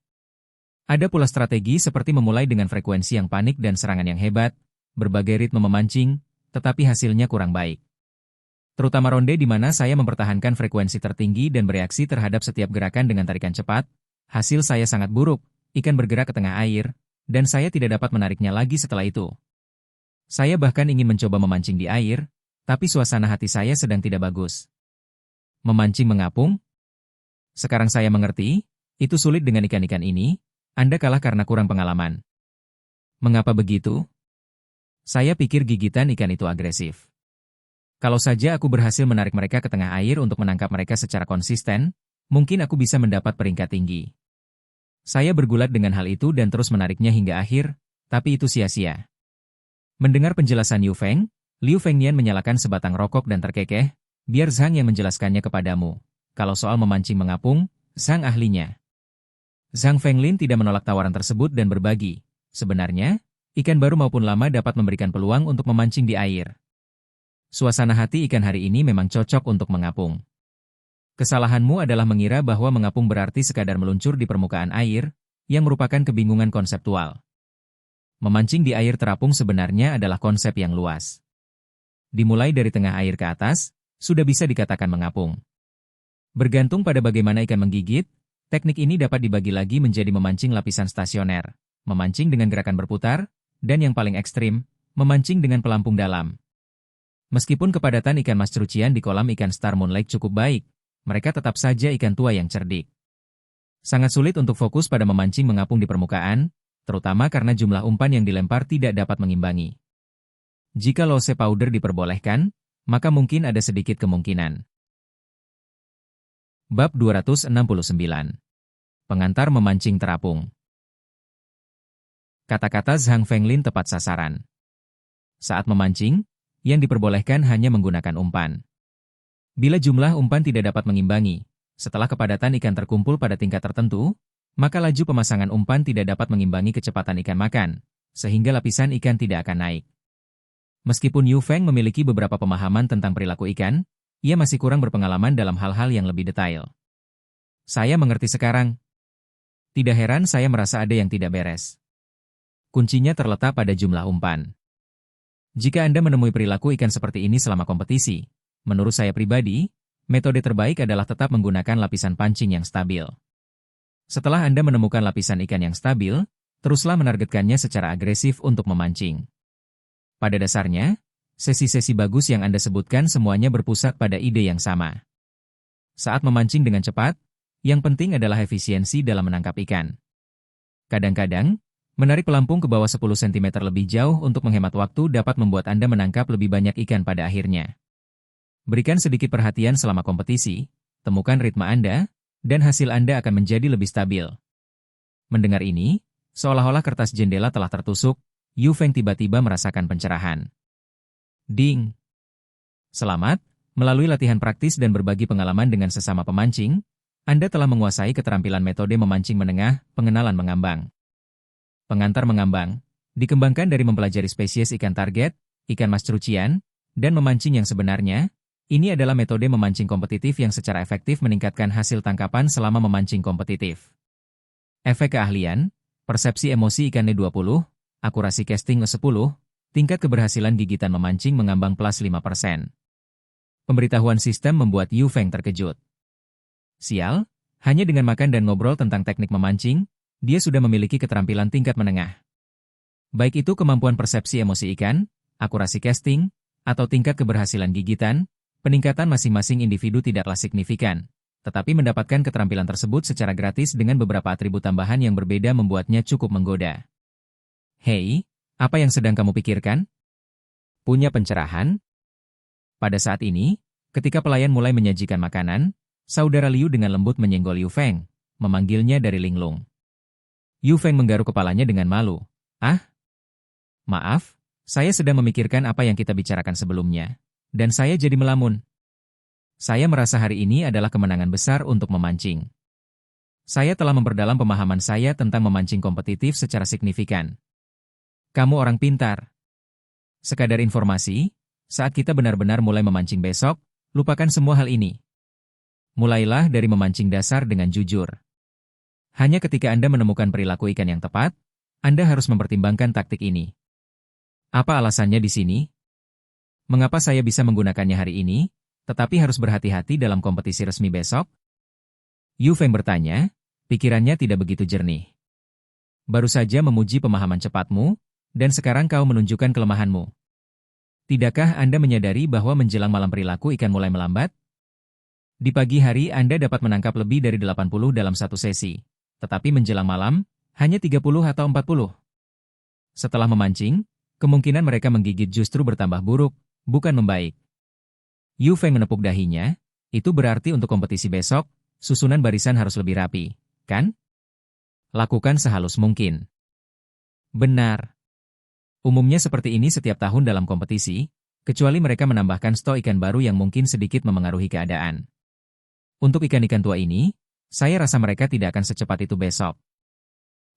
Ada pula strategi seperti memulai dengan frekuensi yang panik dan serangan yang hebat, berbagai ritme memancing, tetapi hasilnya kurang baik. Terutama ronde di mana saya mempertahankan frekuensi tertinggi dan bereaksi terhadap setiap gerakan dengan tarikan cepat, hasil saya sangat buruk, ikan bergerak ke tengah air, dan saya tidak dapat menariknya lagi setelah itu. Saya bahkan ingin mencoba memancing di air, tapi suasana hati saya sedang tidak bagus. Memancing mengapung? Sekarang saya mengerti, itu sulit dengan ikan-ikan ini, Anda kalah karena kurang pengalaman. Mengapa begitu? Saya pikir gigitan ikan itu agresif. Kalau saja aku berhasil menarik mereka ke tengah air untuk menangkap mereka secara konsisten, mungkin aku bisa mendapat peringkat tinggi. Saya bergulat dengan hal itu dan terus menariknya hingga akhir, tapi itu sia-sia. Mendengar penjelasan Yu Feng, Liu Fengnian menyalakan sebatang rokok dan terkekeh, biar Zhang yang menjelaskannya kepadamu. Kalau soal memancing mengapung, Zhang ahlinya. Zhang Fenglin tidak menolak tawaran tersebut dan berbagi. Sebenarnya, ikan baru maupun lama dapat memberikan peluang untuk memancing di air. Suasana hati ikan hari ini memang cocok untuk mengapung. Kesalahanmu adalah mengira bahwa mengapung berarti sekadar meluncur di permukaan air, yang merupakan kebingungan konseptual. Memancing di air terapung sebenarnya adalah konsep yang luas. Dimulai dari tengah air ke atas, sudah bisa dikatakan mengapung. Bergantung pada bagaimana ikan menggigit, teknik ini dapat dibagi lagi menjadi memancing lapisan stasioner, memancing dengan gerakan berputar, dan yang paling ekstrim, memancing dengan pelampung dalam. Meskipun kepadatan ikan mas cerucian di kolam ikan Star Moon Lake cukup baik, mereka tetap saja ikan tua yang cerdik. Sangat sulit untuk fokus pada memancing mengapung di permukaan, terutama karena jumlah umpan yang dilempar tidak dapat mengimbangi. Jika lose powder diperbolehkan, maka mungkin ada sedikit kemungkinan. Bab 269. Pengantar memancing terapung. Kata-kata Zhang Fenglin tepat sasaran. Saat memancing, yang diperbolehkan hanya menggunakan umpan. Bila jumlah umpan tidak dapat mengimbangi, setelah kepadatan ikan terkumpul pada tingkat tertentu, maka laju pemasangan umpan tidak dapat mengimbangi kecepatan ikan makan, sehingga lapisan ikan tidak akan naik. Meskipun Yu Feng memiliki beberapa pemahaman tentang perilaku ikan, ia masih kurang berpengalaman dalam hal-hal yang lebih detail. Saya mengerti sekarang. Tidak heran saya merasa ada yang tidak beres. Kuncinya terletak pada jumlah umpan. Jika Anda menemui perilaku ikan seperti ini selama kompetisi, menurut saya pribadi, metode terbaik adalah tetap menggunakan lapisan pancing yang stabil. Setelah Anda menemukan lapisan ikan yang stabil, teruslah menargetkannya secara agresif untuk memancing. Pada dasarnya, sesi-sesi bagus yang Anda sebutkan semuanya berpusat pada ide yang sama. Saat memancing dengan cepat, yang penting adalah efisiensi dalam menangkap ikan. Kadang-kadang, menarik pelampung ke bawah 10 cm lebih jauh untuk menghemat waktu dapat membuat Anda menangkap lebih banyak ikan pada akhirnya. Berikan sedikit perhatian selama kompetisi, temukan ritme Anda, dan hasil Anda akan menjadi lebih stabil. Mendengar ini, seolah-olah kertas jendela telah tertusuk, Yu Feng tiba-tiba merasakan pencerahan. Ding! Selamat, melalui latihan praktis dan berbagi pengalaman dengan sesama pemancing, Anda telah menguasai keterampilan metode memancing menengah, pengenalan mengambang. Pengantar mengambang, dikembangkan dari mempelajari spesies ikan target, ikan mas cerucian, dan memancing yang sebenarnya. Ini adalah metode memancing kompetitif yang secara efektif meningkatkan hasil tangkapan selama memancing kompetitif. Efek keahlian, persepsi emosi ikan E20, akurasi casting E10, tingkat keberhasilan gigitan memancing mengambang plus 5%. Pemberitahuan sistem membuat Yu Feng terkejut. Sial, hanya dengan makan dan ngobrol tentang teknik memancing, dia sudah memiliki keterampilan tingkat menengah. Baik itu kemampuan persepsi emosi ikan, akurasi casting, atau tingkat keberhasilan gigitan, peningkatan masing-masing individu tidaklah signifikan, tetapi mendapatkan keterampilan tersebut secara gratis dengan beberapa atribut tambahan yang berbeda membuatnya cukup menggoda. Hei, apa yang sedang kamu pikirkan? Punya pencerahan? Pada saat ini, ketika pelayan mulai menyajikan makanan, saudara Liu dengan lembut menyenggol Yu Feng, memanggilnya dari linglung. Yu Feng menggaruk kepalanya dengan malu. Ah? Maaf, saya sedang memikirkan apa yang kita bicarakan sebelumnya. Dan saya jadi melamun. Saya merasa hari ini adalah kemenangan besar untuk memancing. Saya telah memperdalam pemahaman saya tentang memancing kompetitif secara signifikan. Kamu orang pintar. Sekadar informasi, saat kita benar-benar mulai memancing besok, lupakan semua hal ini. Mulailah dari memancing dasar dengan jujur. Hanya ketika Anda menemukan perilaku ikan yang tepat, Anda harus mempertimbangkan taktik ini. Apa alasannya di sini? Mengapa saya bisa menggunakannya hari ini, tetapi harus berhati-hati dalam kompetisi resmi besok? Yu Feng bertanya, pikirannya tidak begitu jernih. Baru saja memuji pemahaman cepatmu, dan sekarang kau menunjukkan kelemahanmu. Tidakkah Anda menyadari bahwa menjelang malam perilaku ikan mulai melambat? Di pagi hari Anda dapat menangkap lebih dari 80 dalam satu sesi, tetapi menjelang malam, hanya 30 atau 40. Setelah memancing, kemungkinan mereka menggigit justru bertambah buruk, bukan membaik. Yu Feng menepuk dahinya, itu berarti untuk kompetisi besok, susunan barisan harus lebih rapi, kan? Lakukan sehalus mungkin. Benar. Umumnya seperti ini setiap tahun dalam kompetisi, kecuali mereka menambahkan stok ikan baru yang mungkin sedikit memengaruhi keadaan. Untuk ikan-ikan tua ini, saya rasa mereka tidak akan secepat itu besok.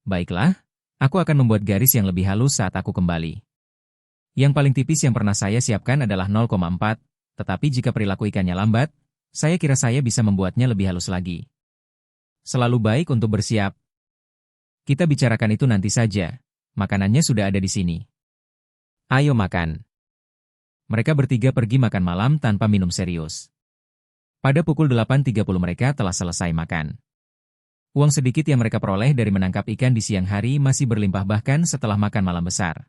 Baiklah, aku akan membuat garis yang lebih halus saat aku kembali. Yang paling tipis yang pernah saya siapkan adalah 0,4, tetapi jika perilaku ikannya lambat, saya kira saya bisa membuatnya lebih halus lagi. Selalu baik untuk bersiap. Kita bicarakan itu nanti saja. Makanannya sudah ada di sini. Ayo makan. Mereka bertiga pergi makan malam tanpa minum serius. Pada pukul 8.30 mereka telah selesai makan. Uang sedikit yang mereka peroleh dari menangkap ikan di siang hari masih berlimpah bahkan setelah makan malam besar.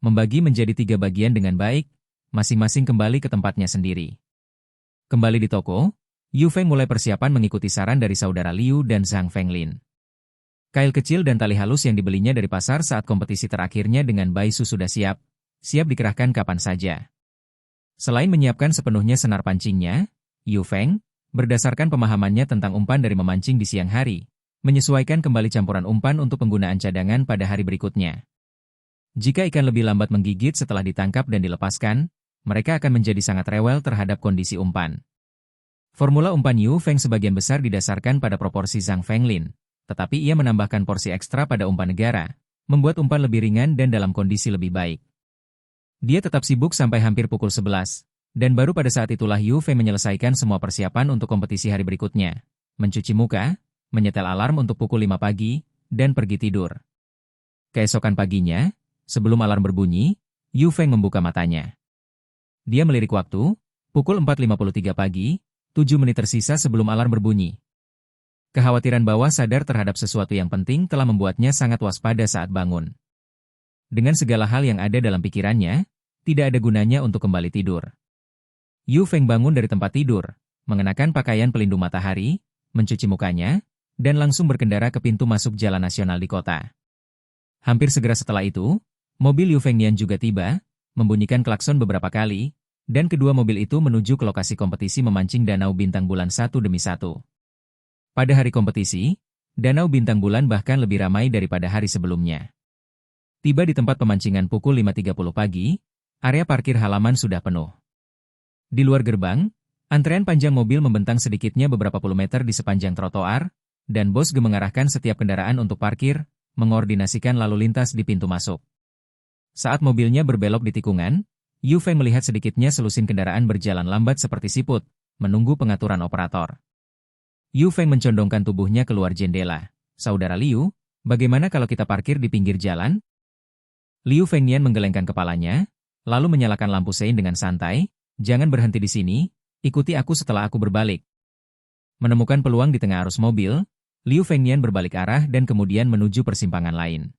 Membagi menjadi 3 bagian dengan baik, masing-masing kembali ke tempatnya sendiri. Kembali di toko, Yu Feng mulai persiapan mengikuti saran dari saudara Liu dan Zhang Fenglin. Kail kecil dan tali halus yang dibelinya dari pasar saat kompetisi terakhirnya dengan Baisu sudah siap dikerahkan kapan saja. Selain menyiapkan sepenuhnya senar pancingnya, Yu Feng, berdasarkan pemahamannya tentang umpan dari memancing di siang hari, menyesuaikan kembali campuran umpan untuk penggunaan cadangan pada hari berikutnya. Jika ikan lebih lambat menggigit setelah ditangkap dan dilepaskan, mereka akan menjadi sangat rewel terhadap kondisi umpan. Formula umpan Yu Feng sebagian besar didasarkan pada proporsi Zhang Fenglin, tetapi ia menambahkan porsi ekstra pada umpan negara, membuat umpan lebih ringan dan dalam kondisi lebih baik. Dia tetap sibuk sampai hampir pukul 11, dan baru pada saat itulah Yu Feng menyelesaikan semua persiapan untuk kompetisi hari berikutnya, mencuci muka, menyetel alarm untuk pukul 5 pagi, dan pergi tidur. Keesokan paginya, sebelum alarm berbunyi, Yu Feng membuka matanya. Dia melirik waktu, pukul 4.53 pagi, 7 menit tersisa sebelum alarm berbunyi. Kekhawatiran bawah sadar terhadap sesuatu yang penting telah membuatnya sangat waspada saat bangun. Dengan segala hal yang ada dalam pikirannya, tidak ada gunanya untuk kembali tidur. Yu Feng bangun dari tempat tidur, mengenakan pakaian pelindung matahari, mencuci mukanya, dan langsung berkendara ke pintu masuk jalan nasional di kota. Hampir segera setelah itu, mobil Yu Feng Nian juga tiba, membunyikan klakson beberapa kali, dan kedua mobil itu menuju ke lokasi kompetisi memancing danau bintang bulan satu demi satu. Pada hari kompetisi, danau bintang bulan bahkan lebih ramai daripada hari sebelumnya. Tiba di tempat pemancingan pukul 5.30 pagi, area parkir halaman sudah penuh. Di luar gerbang, antrean panjang mobil membentang sedikitnya beberapa puluh meter di sepanjang trotoar, dan bos mengarahkan setiap kendaraan untuk parkir, mengordinasikan lalu lintas di pintu masuk. Saat mobilnya berbelok di tikungan, Yu Feng melihat sedikitnya selusin kendaraan berjalan lambat seperti siput, menunggu pengaturan operator. Yu Feng mencondongkan tubuhnya keluar jendela. Saudara Liu, bagaimana kalau kita parkir di pinggir jalan? Liu Fengnian menggelengkan kepalanya, lalu menyalakan lampu sein dengan santai. Jangan berhenti di sini, ikuti aku setelah aku berbalik. Menemukan peluang di tengah arus mobil, Liu Fengnian berbalik arah dan kemudian menuju persimpangan lain.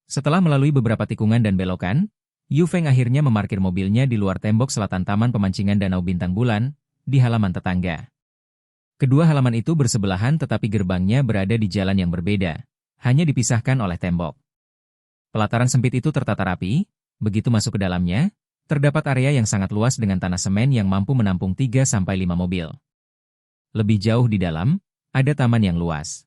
Setelah melalui beberapa tikungan dan belokan, Yu Feng akhirnya memarkir mobilnya di luar tembok selatan Taman Pemancingan Danau Bintang Bulan, di halaman tetangga. Kedua halaman itu bersebelahan tetapi gerbangnya berada di jalan yang berbeda, hanya dipisahkan oleh tembok. Pelataran sempit itu tertata rapi, begitu masuk ke dalamnya, terdapat area yang sangat luas dengan tanah semen yang mampu menampung 3-5 mobil. Lebih jauh di dalam, ada taman yang luas.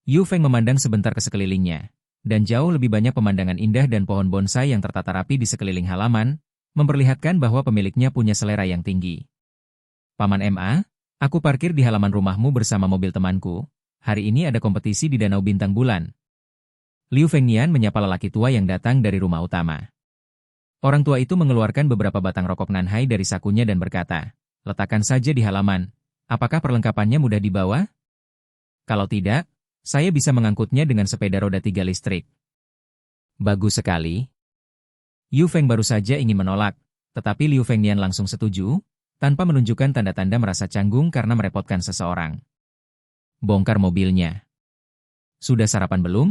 Yu Feng memandang sebentar ke sekelilingnya, dan jauh lebih banyak pemandangan indah dan pohon bonsai yang tertata rapi di sekeliling halaman, memperlihatkan bahwa pemiliknya punya selera yang tinggi. Paman MA, aku parkir di halaman rumahmu bersama mobil temanku. Hari ini ada kompetisi di Danau Bintang Bulan. Liu Fengnian menyapa lelaki tua yang datang dari rumah utama. Orang tua itu mengeluarkan beberapa batang rokok Nanhai dari sakunya dan berkata, "Letakkan saja di halaman. Apakah perlengkapannya mudah dibawa? Kalau tidak, saya bisa mengangkutnya dengan sepeda roda 3 listrik." Bagus sekali. Yu Feng baru saja ingin menolak, tetapi Liu Fengnian langsung setuju, tanpa menunjukkan tanda-tanda merasa canggung karena merepotkan seseorang. Bongkar mobilnya. Sudah sarapan belum?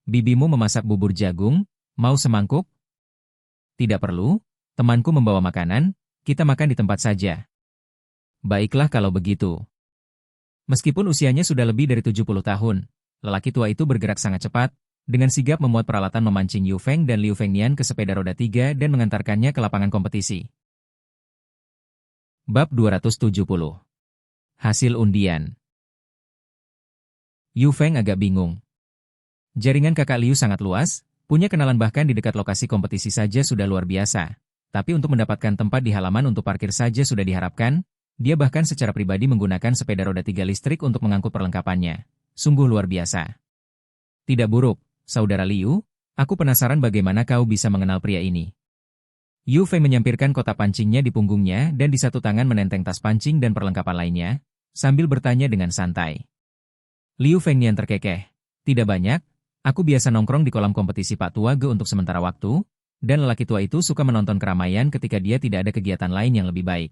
Bibimu memasak bubur jagung, mau semangkuk? Tidak perlu, temanku membawa makanan, kita makan di tempat saja. Baiklah kalau begitu. Meskipun usianya sudah lebih dari 70 tahun, lelaki tua itu bergerak sangat cepat, dengan sigap memuat peralatan memancing Yu Feng dan Liu Fengnian ke sepeda roda 3 dan mengantarkannya ke lapangan kompetisi. Bab 270. Hasil undian. Yu Feng agak bingung. Jaringan kakak Liu sangat luas, punya kenalan bahkan di dekat lokasi kompetisi saja sudah luar biasa. Tapi untuk mendapatkan tempat di halaman untuk parkir saja sudah diharapkan, dia bahkan secara pribadi menggunakan sepeda roda 3 listrik untuk mengangkut perlengkapannya. Sungguh luar biasa. Tidak buruk, saudara Liu, aku penasaran bagaimana kau bisa mengenal pria ini. Yu Feng menyampirkan kotak pancingnya di punggungnya dan di satu tangan menenteng tas pancing dan perlengkapan lainnya, sambil bertanya dengan santai. Liu Fengnian terkekeh. Tidak banyak, aku biasa nongkrong di kolam kompetisi Pak Tua Ge untuk sementara waktu, dan lelaki tua itu suka menonton keramaian ketika dia tidak ada kegiatan lain yang lebih baik.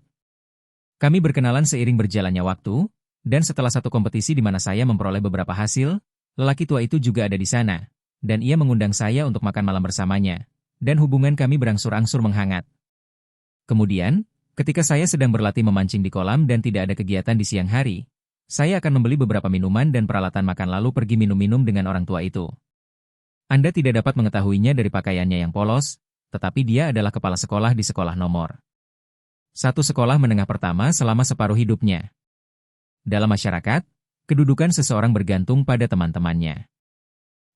Kami berkenalan seiring berjalannya waktu, dan setelah satu kompetisi di mana saya memperoleh beberapa hasil, lelaki tua itu juga ada di sana, dan ia mengundang saya untuk makan malam bersamanya. Dan hubungan kami berangsur-angsur menghangat. Kemudian, ketika saya sedang berlatih memancing di kolam dan tidak ada kegiatan di siang hari, saya akan membeli beberapa minuman dan peralatan makan lalu pergi minum-minum dengan orang tua itu. Anda tidak dapat mengetahuinya dari pakaiannya yang polos, tetapi dia adalah kepala sekolah di sekolah nomor 1 sekolah menengah pertama selama separuh hidupnya. Dalam masyarakat, kedudukan seseorang bergantung pada teman-temannya.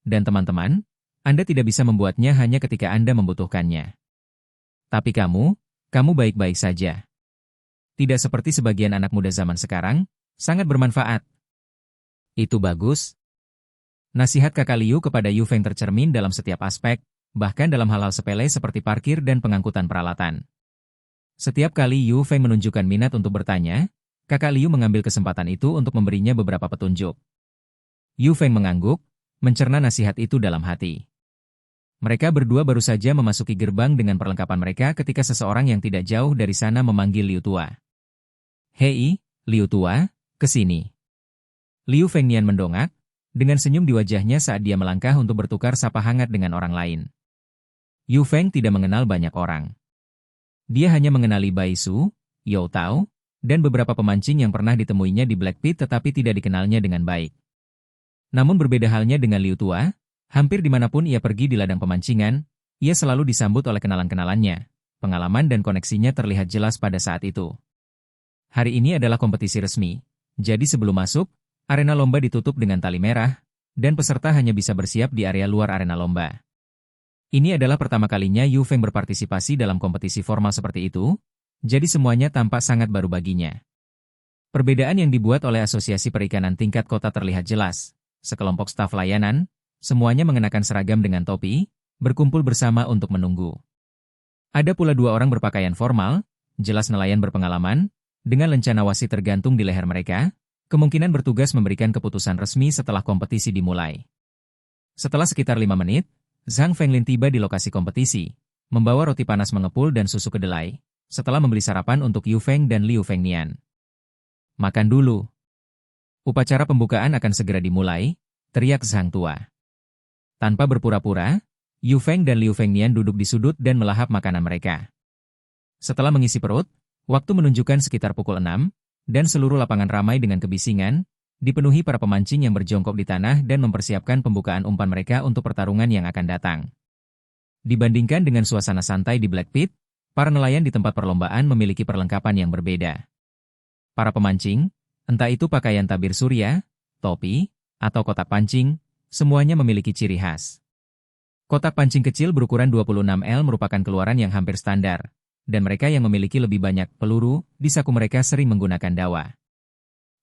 Dan teman-teman, Anda tidak bisa membuatnya hanya ketika Anda membutuhkannya. Tapi kamu baik-baik saja. Tidak seperti sebagian anak muda zaman sekarang, sangat bermanfaat. Itu bagus. Nasihat kakak Liu kepada Yu Feng tercermin dalam setiap aspek, bahkan dalam hal-hal sepele seperti parkir dan pengangkutan peralatan. Setiap kali Yu Feng menunjukkan minat untuk bertanya, kakak Liu mengambil kesempatan itu untuk memberinya beberapa petunjuk. Yu Feng mengangguk, mencerna nasihat itu dalam hati. Mereka berdua baru saja memasuki gerbang dengan perlengkapan mereka ketika seseorang yang tidak jauh dari sana memanggil Liu Tua. "Hei, Liu Tua, ke sini." Liu Fengnian mendongak, dengan senyum di wajahnya saat dia melangkah untuk bertukar sapa hangat dengan orang lain. Yu Feng tidak mengenal banyak orang. Dia hanya mengenali Bai Su, Yao Tao, dan beberapa pemancing yang pernah ditemuinya di Black Pit tetapi tidak dikenalnya dengan baik. Namun berbeda halnya dengan Liu Tua, hampir dimanapun ia pergi di ladang pemancingan, ia selalu disambut oleh kenalan-kenalannya. Pengalaman dan koneksinya terlihat jelas pada saat itu. Hari ini adalah kompetisi resmi, jadi sebelum masuk, arena lomba ditutup dengan tali merah, dan peserta hanya bisa bersiap di area luar arena lomba. Ini adalah pertama kalinya Yu Feng berpartisipasi dalam kompetisi formal seperti itu, jadi semuanya tampak sangat baru baginya. Perbedaan yang dibuat oleh Asosiasi Perikanan tingkat kota terlihat jelas. Sekelompok staf layanan, semuanya mengenakan seragam dengan topi, berkumpul bersama untuk menunggu. Ada pula 2 orang berpakaian formal, jelas nelayan berpengalaman, dengan lencana wasit tergantung di leher mereka, kemungkinan bertugas memberikan keputusan resmi setelah kompetisi dimulai. Setelah sekitar 5 menit, Zhang Fenglin tiba di lokasi kompetisi, membawa roti panas mengepul dan susu kedelai, setelah membeli sarapan untuk Yu Feng dan Liu Fengnian. "Makan dulu. Upacara pembukaan akan segera dimulai," teriak Zhang tua. Tanpa berpura-pura, Yu Feng dan Liu Fengnian duduk di sudut dan melahap makanan mereka. Setelah mengisi perut, waktu menunjukkan sekitar pukul 6, dan seluruh lapangan ramai dengan kebisingan, dipenuhi para pemancing yang berjongkok di tanah dan mempersiapkan pembukaan umpan mereka untuk pertarungan yang akan datang. Dibandingkan dengan suasana santai di Black Pit, para nelayan di tempat perlombaan memiliki perlengkapan yang berbeda. Para pemancing, entah itu pakaian tabir surya, topi, atau kotak pancing, semuanya memiliki ciri khas. Kotak pancing kecil berukuran 26L merupakan keluaran yang hampir standar, dan mereka yang memiliki lebih banyak peluru, di saku mereka sering menggunakan dawa.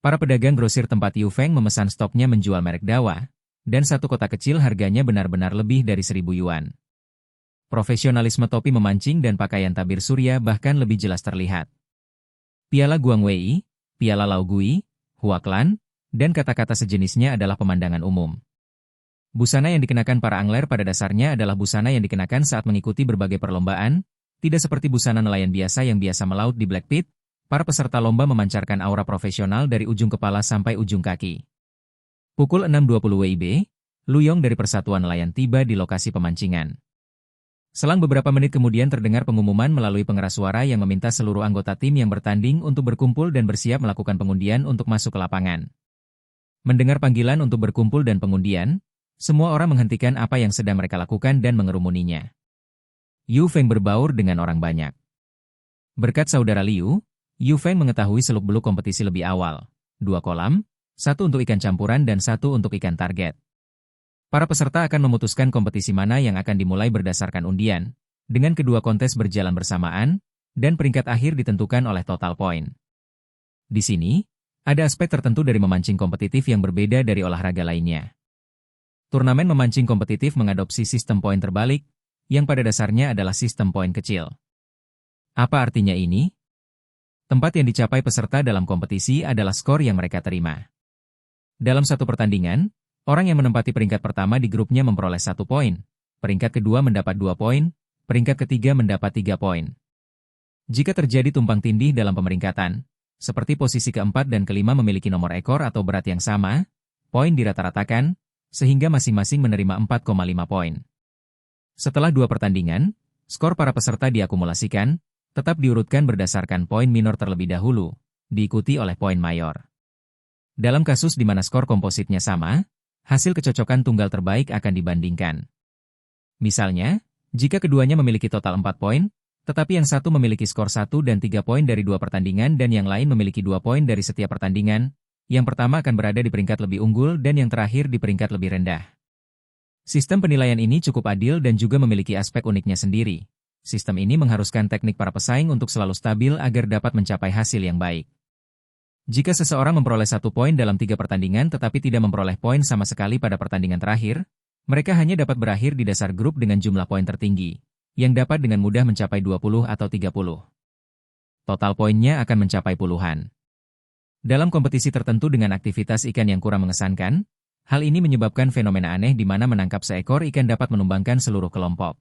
Para pedagang grosir tempat Yu Feng memesan stoknya menjual merek dawa, dan satu kotak kecil harganya benar-benar lebih dari 1.000 yuan. Profesionalisme topi memancing dan pakaian tabir surya bahkan lebih jelas terlihat. Piala Guang Wei, piala Lao Gui, Huaklan, dan kata-kata sejenisnya adalah pemandangan umum. Busana yang dikenakan para angler pada dasarnya adalah busana yang dikenakan saat mengikuti berbagai perlombaan, tidak seperti busana nelayan biasa yang biasa melaut di Black Pit. Para peserta lomba memancarkan aura profesional dari ujung kepala sampai ujung kaki. Pukul 6.20 WIB, Lu Yong dari Persatuan Nelayan tiba di lokasi pemancingan. Selang beberapa menit kemudian terdengar pengumuman melalui pengeras suara yang meminta seluruh anggota tim yang bertanding untuk berkumpul dan bersiap melakukan pengundian untuk masuk ke lapangan. Mendengar panggilan untuk berkumpul dan pengundian, semua orang menghentikan apa yang sedang mereka lakukan dan mengerumuninya. Yu Feng berbaur dengan orang banyak. Berkat saudara Liu, Yu Feng mengetahui seluk-beluk kompetisi lebih awal. 2 kolam, 1 untuk ikan campuran dan 1 untuk ikan target. Para peserta akan memutuskan kompetisi mana yang akan dimulai berdasarkan undian, dengan kedua kontes berjalan bersamaan, dan peringkat akhir ditentukan oleh total poin. Di sini, ada aspek tertentu dari memancing kompetitif yang berbeda dari olahraga lainnya. Turnamen memancing kompetitif mengadopsi sistem poin terbalik, yang pada dasarnya adalah sistem poin kecil. Apa artinya ini? Tempat yang dicapai peserta dalam kompetisi adalah skor yang mereka terima. Dalam satu pertandingan, orang yang menempati peringkat pertama di grupnya memperoleh 1 poin, peringkat kedua mendapat 2 poin, peringkat ketiga mendapat 3 poin. Jika terjadi tumpang tindih dalam pemeringkatan, seperti posisi keempat dan kelima memiliki nomor ekor atau berat yang sama, poin dirata-ratakan, sehingga masing-masing menerima 4,5 poin. Setelah 2 pertandingan, skor para peserta diakumulasikan, tetap diurutkan berdasarkan poin minor terlebih dahulu, diikuti oleh poin mayor. Dalam kasus di mana skor kompositnya sama, hasil kecocokan tunggal terbaik akan dibandingkan. Misalnya, jika keduanya memiliki total 4 poin, tetapi yang satu memiliki skor 1 dan 3 poin dari 2 pertandingan dan yang lain memiliki 2 poin dari setiap pertandingan, yang pertama akan berada di peringkat lebih unggul dan yang terakhir di peringkat lebih rendah. Sistem penilaian ini cukup adil dan juga memiliki aspek uniknya sendiri. Sistem ini mengharuskan teknik para pesaing untuk selalu stabil agar dapat mencapai hasil yang baik. Jika seseorang memperoleh 1 poin dalam 3 pertandingan tetapi tidak memperoleh poin sama sekali pada pertandingan terakhir, mereka hanya dapat berakhir di dasar grup dengan jumlah poin tertinggi, yang dapat dengan mudah mencapai 20 atau 30. Total poinnya akan mencapai puluhan. Dalam kompetisi tertentu dengan aktivitas ikan yang kurang mengesankan, hal ini menyebabkan fenomena aneh di mana menangkap seekor ikan dapat menumbangkan seluruh kelompok.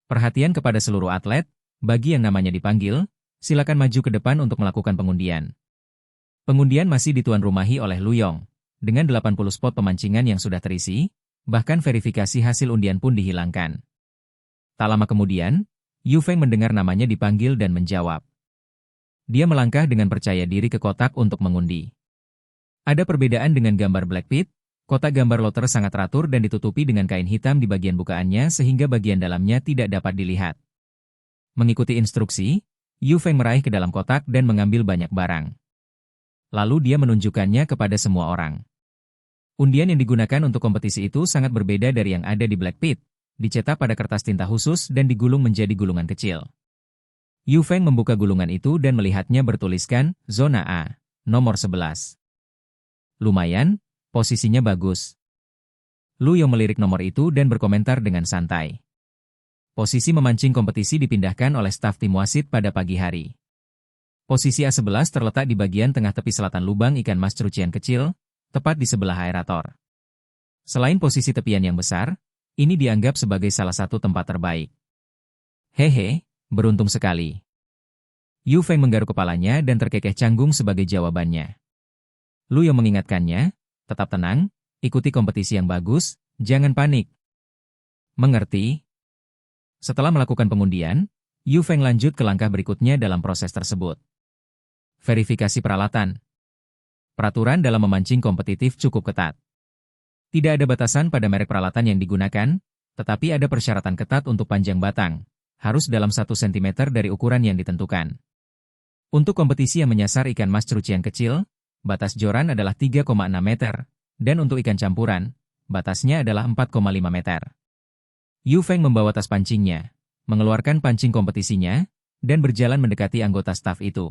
Perhatian kepada seluruh atlet, bagi yang namanya dipanggil, silakan maju ke depan untuk melakukan pengundian. Pengundian masih dituan rumahi oleh Lu Yong, dengan 80 spot pemancingan yang sudah terisi, bahkan verifikasi hasil undian pun dihilangkan. Tak lama kemudian, Yu Feng mendengar namanya dipanggil dan menjawab. Dia melangkah dengan percaya diri ke kotak untuk mengundi. Ada perbedaan dengan gambar Black Pit. Kotak gambar loter sangat teratur dan ditutupi dengan kain hitam di bagian bukaannya sehingga bagian dalamnya tidak dapat dilihat. Mengikuti instruksi, Yu Feng meraih ke dalam kotak dan mengambil banyak barang. Lalu dia menunjukkannya kepada semua orang. Undian yang digunakan untuk kompetisi itu sangat berbeda dari yang ada di Black Pit, dicetak pada kertas tinta khusus dan digulung menjadi gulungan kecil. Yu Feng membuka gulungan itu dan melihatnya bertuliskan, Zona A, nomor 11. Lumayan. Posisinya bagus. Lu Yong melirik nomor itu dan berkomentar dengan santai. Posisi memancing kompetisi dipindahkan oleh staf tim wasit pada pagi hari. Posisi A11 terletak di bagian tengah tepi selatan lubang ikan mas cucian kecil, tepat di sebelah aerator. Selain posisi tepian yang besar, ini dianggap sebagai salah satu tempat terbaik. Hehe, beruntung sekali. Yu Feng menggaruk kepalanya dan terkekeh canggung sebagai jawabannya. Lu Yong mengingatkannya, tetap tenang, ikuti kompetisi yang bagus, jangan panik. Mengerti? Setelah melakukan pengundian, Yu Feng lanjut ke langkah berikutnya dalam proses tersebut. Verifikasi peralatan. Peraturan dalam memancing kompetitif cukup ketat. Tidak ada batasan pada merek peralatan yang digunakan, tetapi ada persyaratan ketat untuk panjang batang. Harus dalam 1 cm dari ukuran yang ditentukan. Untuk kompetisi yang menyasar ikan mas cerucian kecil, batas joran adalah 3,6 meter, dan untuk ikan campuran, batasnya adalah 4,5 meter. Yu Feng membawa tas pancingnya, mengeluarkan pancing kompetisinya, dan berjalan mendekati anggota staf itu.